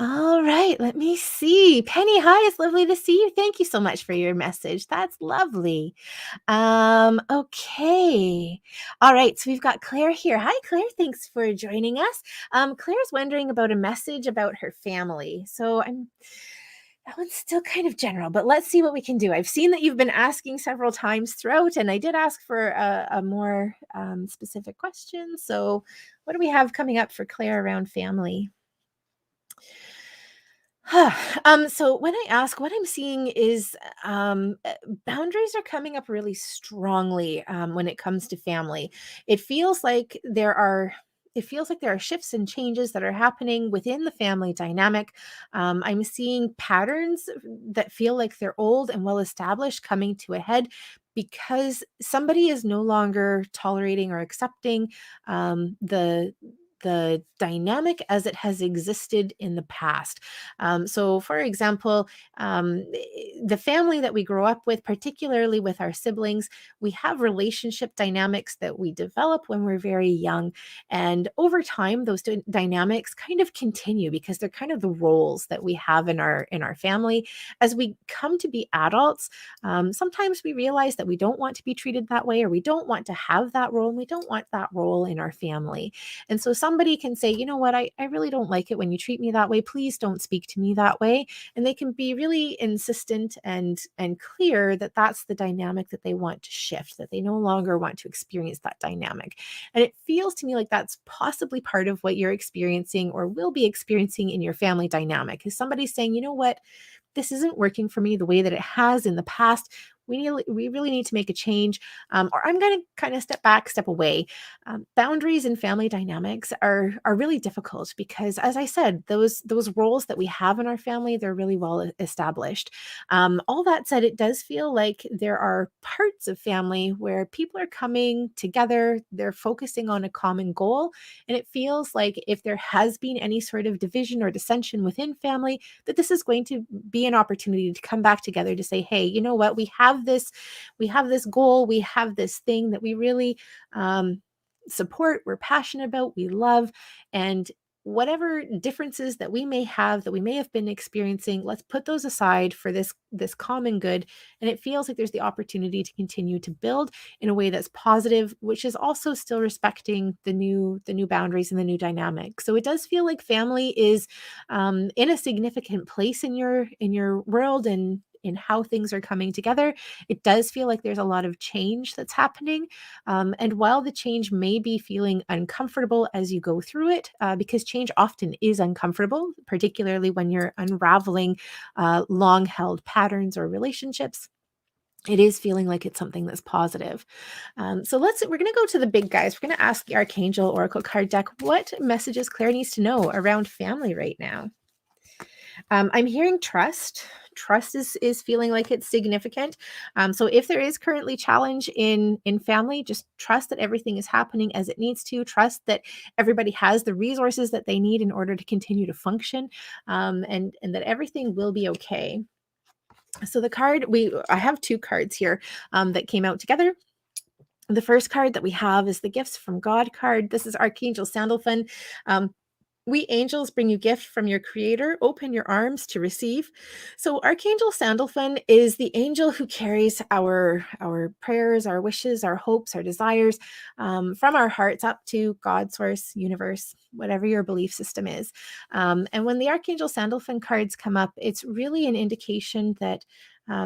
All right, let me see. Penny, hi, it's lovely to see you. Thank you so much for your message. That's lovely. Okay. All right, so we've got Claire here. Hi, Claire. Thanks for joining us. Claire's wondering about a message about her family. That one's still kind of general, but let's see what we can do. I've seen that you've been asking several times throughout, and I did ask for a more specific question. So what do we have coming up for Claire around family? So when I ask, what I'm seeing is boundaries are coming up really strongly when it comes to family. It feels like there are shifts and changes that are happening within the family dynamic. I'm seeing patterns that feel like they're old and well established coming to a head because somebody is no longer tolerating or accepting the dynamic as it has existed in the past. So, for example, the family that we grow up with, particularly with our siblings, we have relationship dynamics that we develop when we're very young. And over time, those dynamics kind of continue because they're kind of the roles that we have in our family. As we come to be adults, sometimes we realize that we don't want to be treated that way, or we don't want to have that role, and we don't want that role in our family. And so somebody can say, you know what, I really don't like it when you treat me that way. Please don't speak to me that way. And they can be really insistent and clear that that's the dynamic that they want to shift, that they no longer want to experience that dynamic. And it feels to me like that's possibly part of what you're experiencing or will be experiencing in your family dynamic, is somebody saying, you know what, this isn't working for me the way that it has in the past. We really need to make a change, or I'm going to kind of step back, step away. Boundaries in family dynamics are really difficult because, as I said, those roles that we have in our family, they're really well established. All that said, it does feel like there are parts of family where people are coming together, they're focusing on a common goal, and it feels like if there has been any sort of division or dissension within family, that this is going to be an opportunity to come back together to say, hey, you know what, we have this goal, we have this thing that we really support, we're passionate about, we love, and whatever differences that we may have, that we may have been experiencing, let's put those aside for this common good. And it feels like there's the opportunity to continue to build in a way that's positive, which is also still respecting the new boundaries and the new dynamic. So it does feel like family is in a significant place in your world and in how things are coming together. It does feel like there's a lot of change that's happening. And while the change may be feeling uncomfortable as you go through it, because change often is uncomfortable, particularly when you're unraveling long held patterns or relationships, it is feeling like it's something that's positive. So we're going to go to the big guys. We're going to ask the Archangel Oracle card deck, what messages Claire needs to know around family right now? I'm hearing trust. Trust is feeling like it's significant. So if there is currently challenge in family, just trust that everything is happening as it needs to. Trust that everybody has the resources that they need in order to continue to function, and that everything will be okay. So I have two cards here that came out together. The first card that we have is the Gifts from God card. This is Archangel Sandalphon. We angels bring you gift from your creator. Open your arms to receive. So Archangel Sandalphon is the angel who carries our prayers, our wishes, our hopes, our desires from our hearts up to God, source, universe, whatever your belief system is. And when the Archangel Sandalphon cards come up, it's really an indication that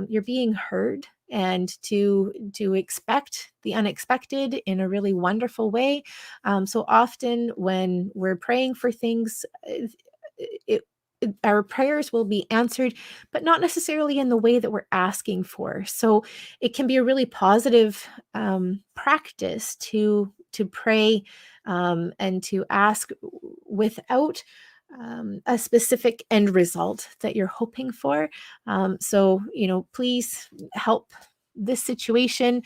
you're being heard, and to expect the unexpected in a really wonderful way. So often when we're praying for things, our prayers will be answered, but not necessarily in the way that we're asking for. So it can be a really positive practice to pray and to ask without a specific end result that you're hoping for. So, please help this situation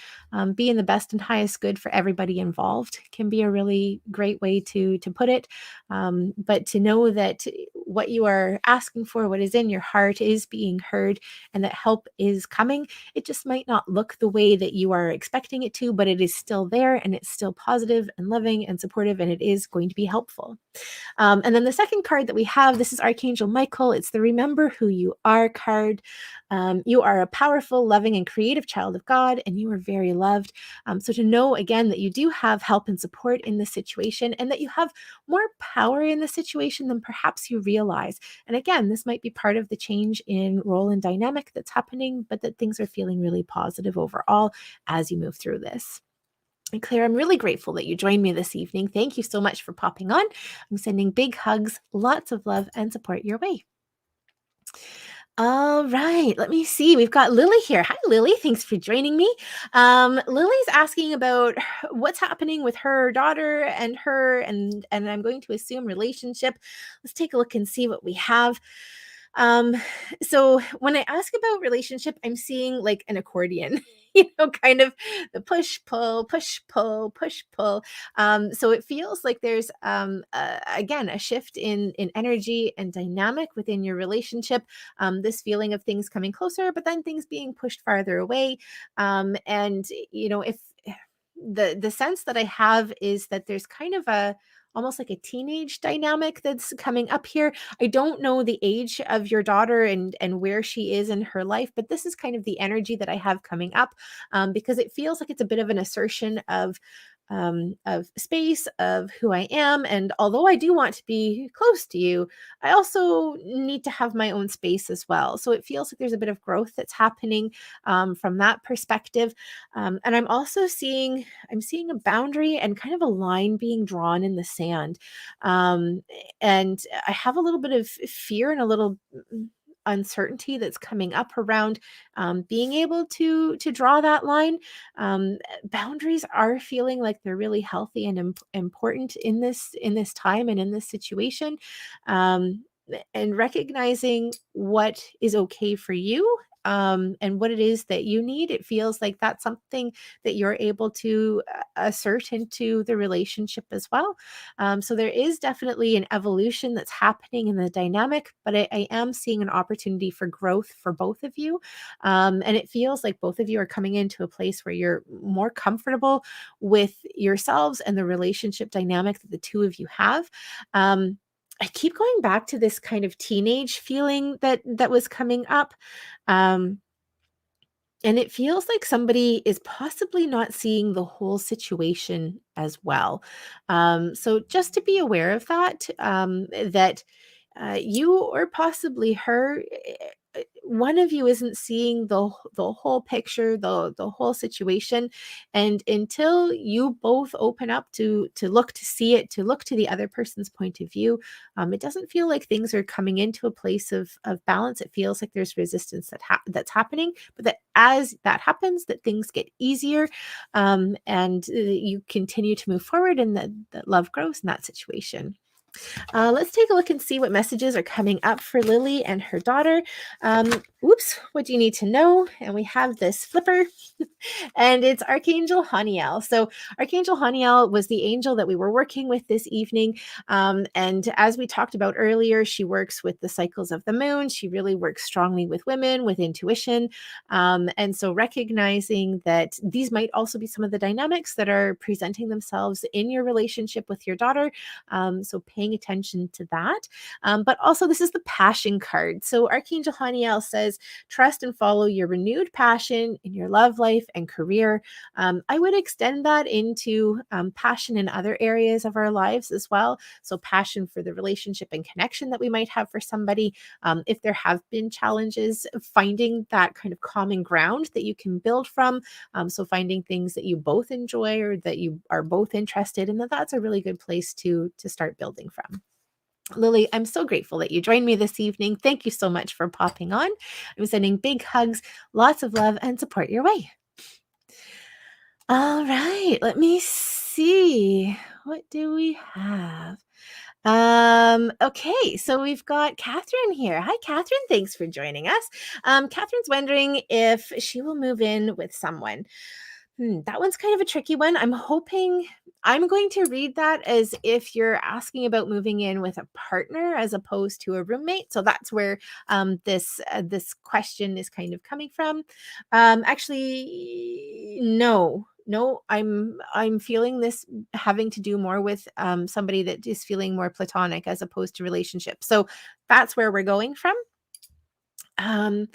be in the best and highest good for everybody involved, can be a really great way to put it. But to know that what you are asking for, what is in your heart, is being heard, and that help is coming. It just might not look the way that you are expecting it to, but it is still there, and it's still positive and loving and supportive, and it is going to be helpful. And then the second card that we have, this is Archangel Michael. It's the Remember Who You Are card. You are a powerful, loving, and creative child of God, and you are very loved. So to know, again, that you do have help and support in this situation, and that you have more power in the situation than perhaps you realize. And again, this might be part of the change in role and dynamic that's happening, but that things are feeling really positive overall as you move through this. And Claire, I'm really grateful that you joined me this evening. Thank you so much for popping on. I'm sending big hugs, lots of love and support your way. All right, let me see. We've got Lily here. Hi, Lily. Thanks for joining me. Lily's asking about what's happening with her daughter and and I'm going to assume relationship. Let's take a look and see what we have. Um, so when I ask about relationship, I'm seeing like an accordion, kind of the push, pull, push, pull, push, pull. So it feels like there's, again, a shift in energy and dynamic within your relationship. This feeling of things coming closer, but then things being pushed farther away. And, if the sense that I have is that there's kind of almost like a teenage dynamic that's coming up here. I don't know the age of your daughter and where she is in her life, but this is kind of the energy that I have coming up, because it feels like it's a bit of an assertion of of space, of who I am. And although I do want to be close to you, I also need to have my own space as well. So it feels like there's a bit of growth that's happening from that perspective. And I'm seeing a boundary and kind of a line being drawn in the sand. Um, and I have a little bit of fear and a little uncertainty that's coming up around being able to draw that line. Boundaries are feeling like they're really healthy and important in this time and in this situation. And recognizing what is okay for you, and what it is that you need, it feels like that's something that you're able to assert into the relationship as well. So there is definitely an evolution that's happening in the dynamic, but I am seeing an opportunity for growth for both of you. And it feels like both of you are coming into a place where you're more comfortable with yourselves and the relationship dynamic that the two of you have. I keep going back to this kind of teenage feeling that was coming up. Um, and it feels like somebody is possibly not seeing the whole situation as well. So just to be aware of that, that you or possibly her, one of you isn't seeing the whole picture, the whole situation, and until you both open up to look to see it, to look to the other person's point of view, it doesn't feel like things are coming into a place of balance. It feels like there's resistance that's happening, but that as that happens, that things get easier, and you continue to move forward, and that love grows in that situation. Let's take a look and see what messages are coming up for Lily and her daughter. Oops, what do you need to know? And we have this flipper, and it's Archangel Haniel. So Archangel Haniel was the angel that we were working with this evening. And as we talked about earlier, she works with the cycles of the moon. She really works strongly with women, with intuition. And so recognizing that these might also be some of the dynamics that are presenting themselves in your relationship with your daughter. So paying attention to that. But also, this is the passion card. So Archangel Haniel says, trust and follow your renewed passion in your love life and career. I would extend that into passion in other areas of our lives as well. So passion for the relationship and connection that we might have for somebody. If there have been challenges, finding that kind of common ground that you can build from. So finding things that you both enjoy or that you are both interested in, that's a really good place to start building from. Lily, I'm so grateful that you joined me this evening. Thank you so much for popping on. I'm sending big hugs, lots of love and support your way. All right, let me see. What do we have? Okay, so we've got Catherine here. Hi, Catherine. Thanks for joining us. Catherine's wondering if she will move in with someone. That one's kind of a tricky one. I'm going to read that as if you're asking about moving in with a partner as opposed to a roommate. So that's where this question is kind of coming from. Actually, no. I'm feeling this having to do more with somebody that is feeling more platonic as opposed to relationship. So that's where we're going from. Um,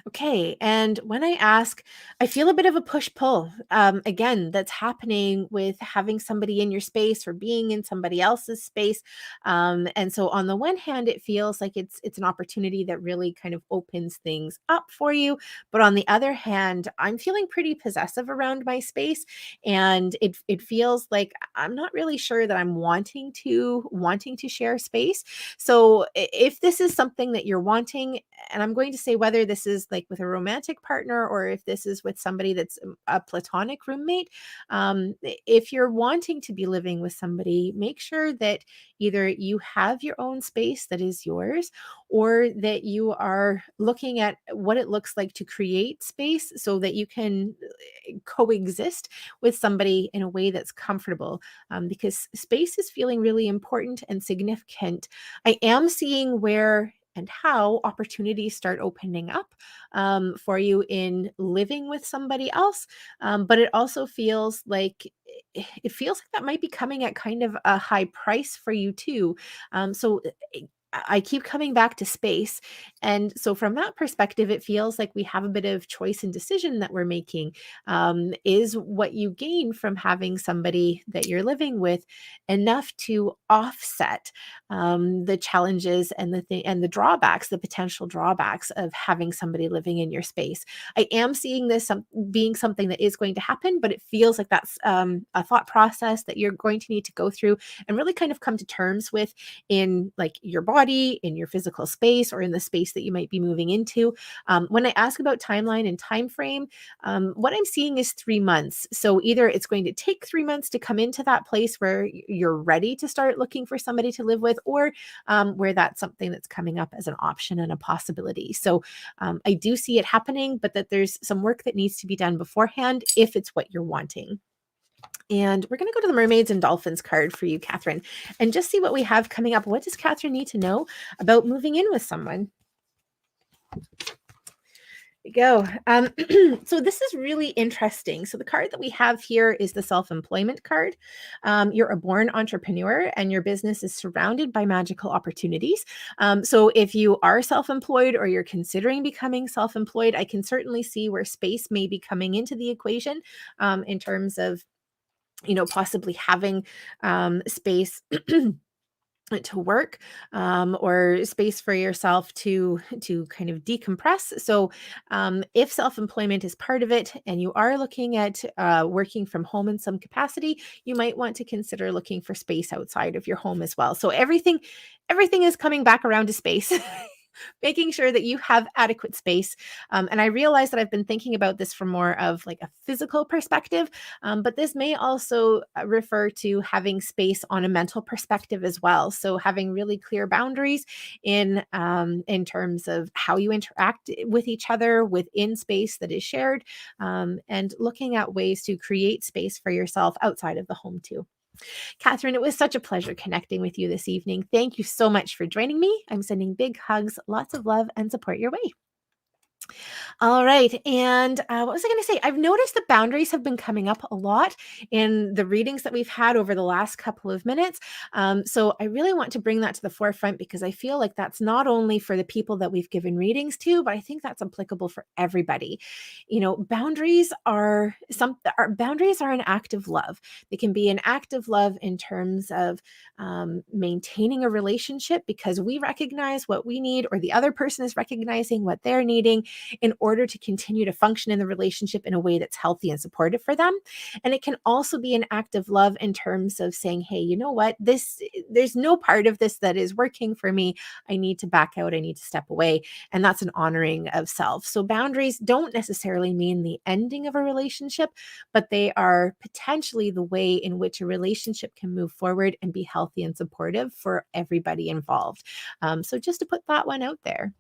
okay. And when I ask, I feel a bit of a push-pull. Again, that's happening with having somebody in your space or being in somebody else's space. And so on the one hand, it feels like it's an opportunity that really kind of opens things up for you. But on the other hand, I'm feeling pretty possessive around my space. And it feels like I'm not really sure that I'm wanting to share space. So if this is something that you're wanting, and I'm going to say whether this is like with a romantic partner or if this is with somebody that's a platonic roommate, if you're wanting to be living with somebody, make sure that either you have your own space that is yours, or that you are looking at what it looks like to create space so that you can coexist with somebody in a way that's comfortable, because space is feeling really important and significant. I am seeing where and how opportunities start opening up for you in living with somebody else. But it also feels like that might be coming at kind of a high price for you too. So I keep coming back to space. And so from that perspective, it feels like we have a bit of choice and decision that we're making. Is what you gain from having somebody that you're living with enough to offset the challenges and the drawbacks, the potential drawbacks of having somebody living in your space? I am seeing this being something that is going to happen, but it feels like that's a thought process that you're going to need to go through and really kind of come to terms with in like your body, in your physical space, or in the space that you might be moving into. When I ask about timeline and time frame, what I'm seeing is 3 months. So either it's going to take 3 months to come into that place where you're ready to start looking for somebody to live with, or where that's something that's coming up as an option and a possibility. So I do see it happening, but that there's some work that needs to be done beforehand if it's what you're wanting. And we're going to go to the Mermaids and Dolphins card for you, Catherine, and just see what we have coming up. What does Catherine need to know about moving in with someone? Go. So this is really interesting. So the card that we have here is the self-employment card. You're a born entrepreneur and your business is surrounded by magical opportunities. So if you are self-employed or you're considering becoming self-employed, I can certainly see where space may be coming into the equation in terms of, possibly having space to work, or space for yourself to kind of decompress. So if self-employment is part of it and you are looking at working from home in some capacity, you might want to consider looking for space outside of your home as well. So everything is coming back around to space. Making sure that you have adequate space. And I realize that I've been thinking about this from more of like a physical perspective, but this may also refer to having space on a mental perspective as well. So having really clear boundaries in terms of how you interact with each other within space that is shared, and looking at ways to create space for yourself outside of the home too. Catherine, it was such a pleasure connecting with you this evening. Thank you so much for joining me. I'm sending big hugs, lots of love, and support your way. All right. And what was I going to say? I've noticed the boundaries have been coming up a lot in the readings that we've had over the last couple of minutes. So I really want to bring that to the forefront because I feel like that's not only for the people that we've given readings to, but I think that's applicable for everybody. Boundaries are an act of love. They can be an act of love in terms of maintaining a relationship because we recognize what we need, or the other person is recognizing what they're needing in order to continue to function in the relationship in a way that's healthy and supportive for them. And it can also be an act of love in terms of saying, hey, you know what, there's no part of this that is working for me. I need to back out. I need to step away. And that's an honoring of self. So boundaries don't necessarily mean the ending of a relationship, but they are potentially the way in which a relationship can move forward and be healthy and supportive for everybody involved. So just to put that one out there.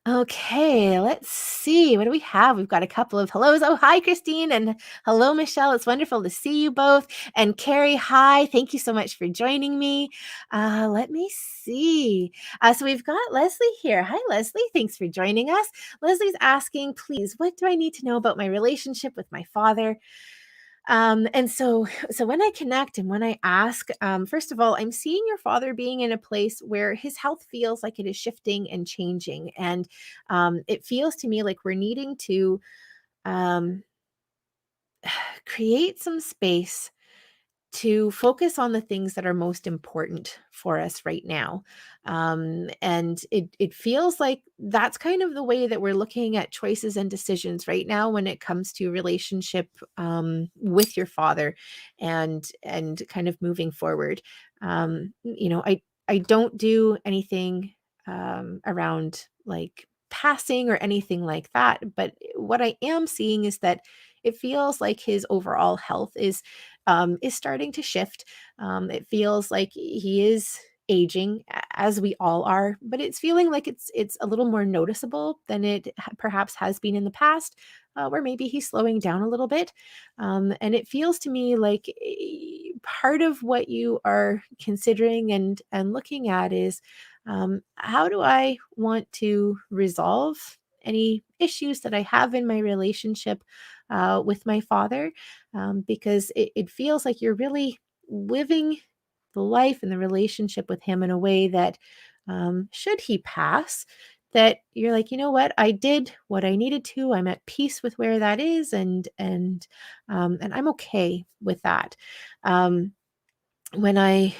Okay, let's see. What do we have? We've got a couple of hellos. Oh, hi, Christine. And hello, Michelle. It's wonderful to see you both. And Carrie, hi. Thank you so much for joining me. Let me see. So we've got Leslie here. Hi, Leslie. Thanks for joining us. Leslie's asking, please, what do I need to know about my relationship with my father? And so when I connect and when I ask, first of all, I'm seeing your father being in a place where his health feels like it is shifting and changing. And it feels to me like we're needing to um, create some space to focus on the things that are most important for us right now. And it feels like that's kind of the way that we're looking at choices and decisions right now when it comes to relationship with your father and kind of moving forward. I don't do anything around like passing or anything like that, but what I am seeing is that it feels like his overall health is starting to shift. It feels like he is aging, as we all are, but it's feeling like it's a little more noticeable than it perhaps has been in the past, where maybe he's slowing down a little bit. And it feels to me like part of what you are considering and looking at is how do I want to resolve any issues that I have in my relationship with my father, because it feels like you're really living the life and the relationship with him in a way that, should he pass, that you're like, you know what, I did what I needed to. I'm at peace with where that is, and I'm okay with that. Um, when I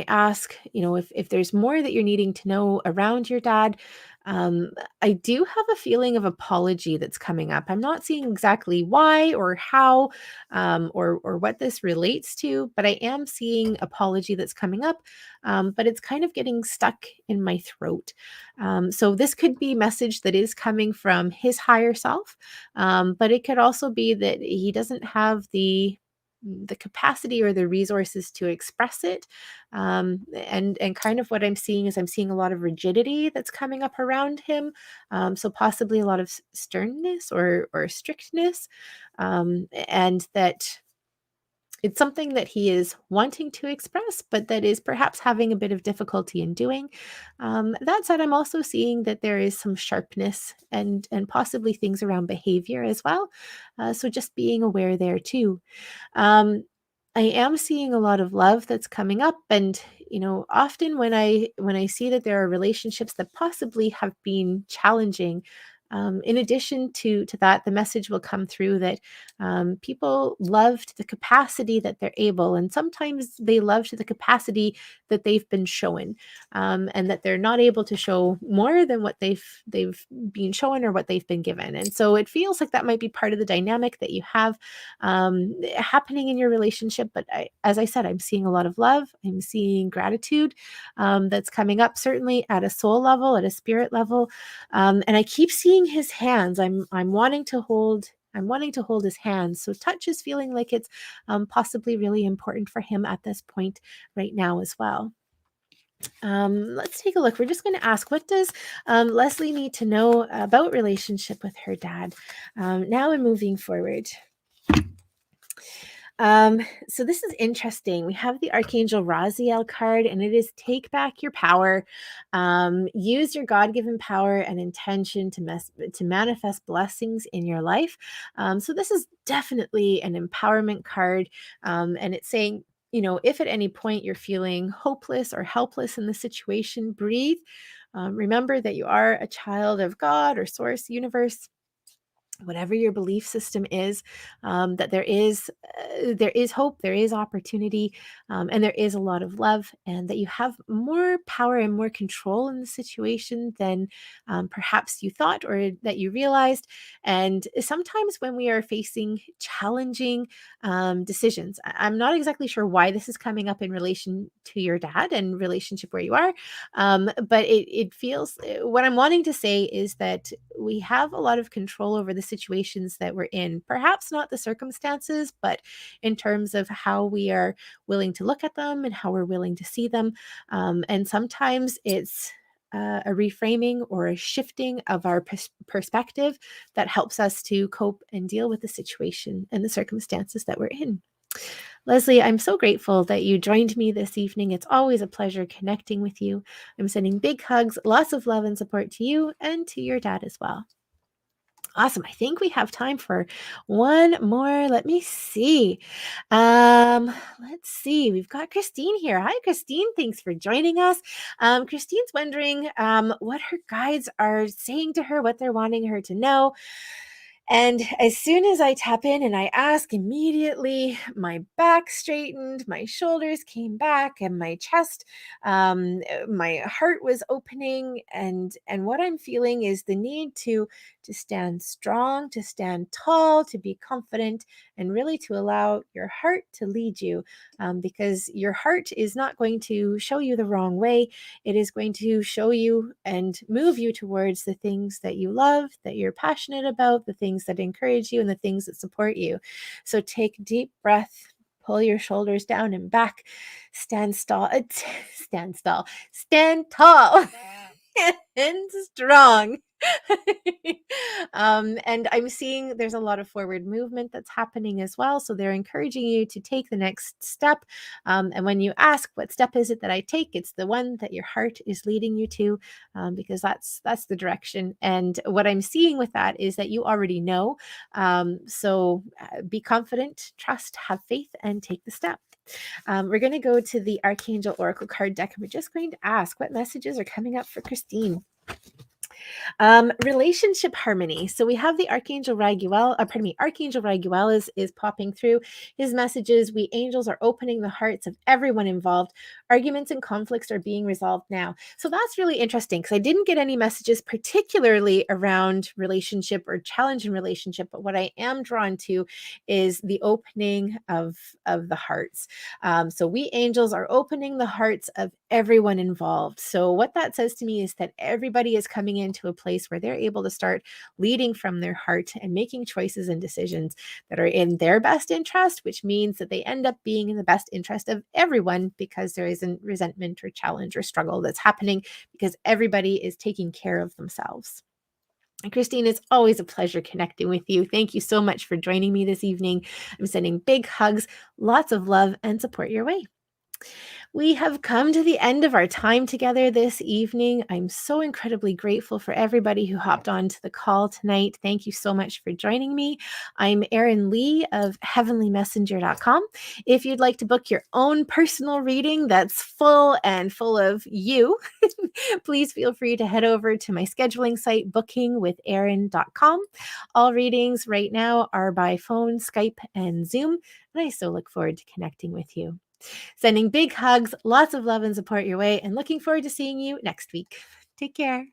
ask, if there's more that you're needing to know around your dad, um, I do have a feeling of apology that's coming up. I'm not seeing exactly why or how, or what this relates to, but I am seeing apology that's coming up. But it's kind of getting stuck in my throat. So this could be message that is coming from his higher self, but it could also be that he doesn't have the capacity or the resources to express it. And kind of what I'm seeing is I'm seeing a lot of rigidity that's coming up around him. So possibly a lot of sternness or strictness, and that it's something that he is wanting to express, but that is perhaps having a bit of difficulty in doing. That said, I'm also seeing that there is some sharpness and possibly things around behavior as well. So just being aware there too. um, I am seeing a lot of love that's coming up, and often when I see that there are relationships that possibly have been challenging, in addition to that, the message will come through that, people loved the capacity that they're able, and sometimes they love to the capacity that they've been shown, and that they're not able to show more than what they've been shown or what they've been given. And so it feels like that might be part of the dynamic that you have, happening in your relationship. But as I said, I'm seeing a lot of love. I'm seeing gratitude, that's coming up, certainly at a soul level, at a spirit level, and I keep seeing his hands. I'm wanting to hold. I'm wanting to hold his hands. So touch is feeling like it's, possibly really important for him at this point right now as well. Let's take a look. We're just going to ask, what does, Leslie need to know about relationship with her dad, now and moving forward? So this is interesting. We have the Archangel Raziel card, and it is take back your power. Use your God-given power and intention to manifest blessings in your life. So this is definitely an empowerment card, and it's saying, if at any point you're feeling hopeless or helpless in the situation, breathe. Remember that you are a child of God or Source, Universe, whatever your belief system is, that there is hope, there is opportunity, and there is a lot of love, and that you have more power and more control in the situation than, perhaps you thought or that you realized. And sometimes when we are facing challenging, decisions, I'm not exactly sure why this is coming up in relation to your dad and relationship where you are, but it feels, what I'm wanting to say is that we have a lot of control over the situations that we're in. Perhaps not the circumstances, but in terms of how we are willing to look at them and how we're willing to see them. And sometimes it's, a reframing or a shifting of our perspective that helps us to cope and deal with the situation and the circumstances that we're in. Leslie, I'm so grateful that you joined me this evening. It's always a pleasure connecting with you. I'm sending big hugs, lots of love and support to you and to your dad as well. Awesome. I think we have time for one more. Let me see. Let's see. We've got Christine here. Hi, Christine. Thanks for joining us. Christine's wondering, what her guides are saying to her, what they're wanting her to know. And as soon as I tap in and I ask, immediately my back straightened, my shoulders came back, and my chest, my heart was opening. And what I'm feeling is the need to stand strong, to stand tall, to be confident, and really to allow your heart to lead you, because your heart is not going to show you the wrong way. It is going to show you and move you towards the things that you love, that you're passionate about, the things that encourage you, and the things that support you. So take deep breath, pull your shoulders down and back, stand tall, stand tall and strong. And I'm seeing there's a lot of forward movement that's happening as well. So they're encouraging you to take the next step. And when you ask, what step is it that I take? It's the one that your heart is leading you to, because that's the direction. And what I'm seeing with that is that you already know. So be confident, trust, have faith, and take the step. We're going to go to the Archangel Oracle card deck, and we're just going to ask what messages are coming up for Christine. Relationship harmony. So we have the Archangel Raguel, Archangel Raguel is popping through. His messages: we angels are opening the hearts of everyone involved. Arguments and conflicts are being resolved now. So that's really interesting, because I didn't get any messages particularly around relationship or challenge in relationship, but what I am drawn to is the opening of the hearts. So we angels are opening the hearts of everyone involved. So what that says to me is that everybody is coming into a place where they're able to start leading from their heart and making choices and decisions that are in their best interest, which means that they end up being in the best interest of everyone, because there isn't resentment or challenge or struggle that's happening, because everybody is taking care of themselves. And Christine, it's always a pleasure connecting with you. Thank you so much for joining me this evening. I'm sending big hugs, lots of love and support your way. We have come to the end of our time together this evening. I'm so incredibly grateful for everybody who hopped on to the call tonight. Thank you so much for joining me. I'm Erin Lee of heavenlymessenger.com. If you'd like to book your own personal reading that's full of you, please feel free to head over to my scheduling site, bookingwitherin.com. All readings right now are by phone, Skype, and Zoom, and I so look forward to connecting with you. Sending big hugs, lots of love and support your way, and looking forward to seeing you next week. Take care.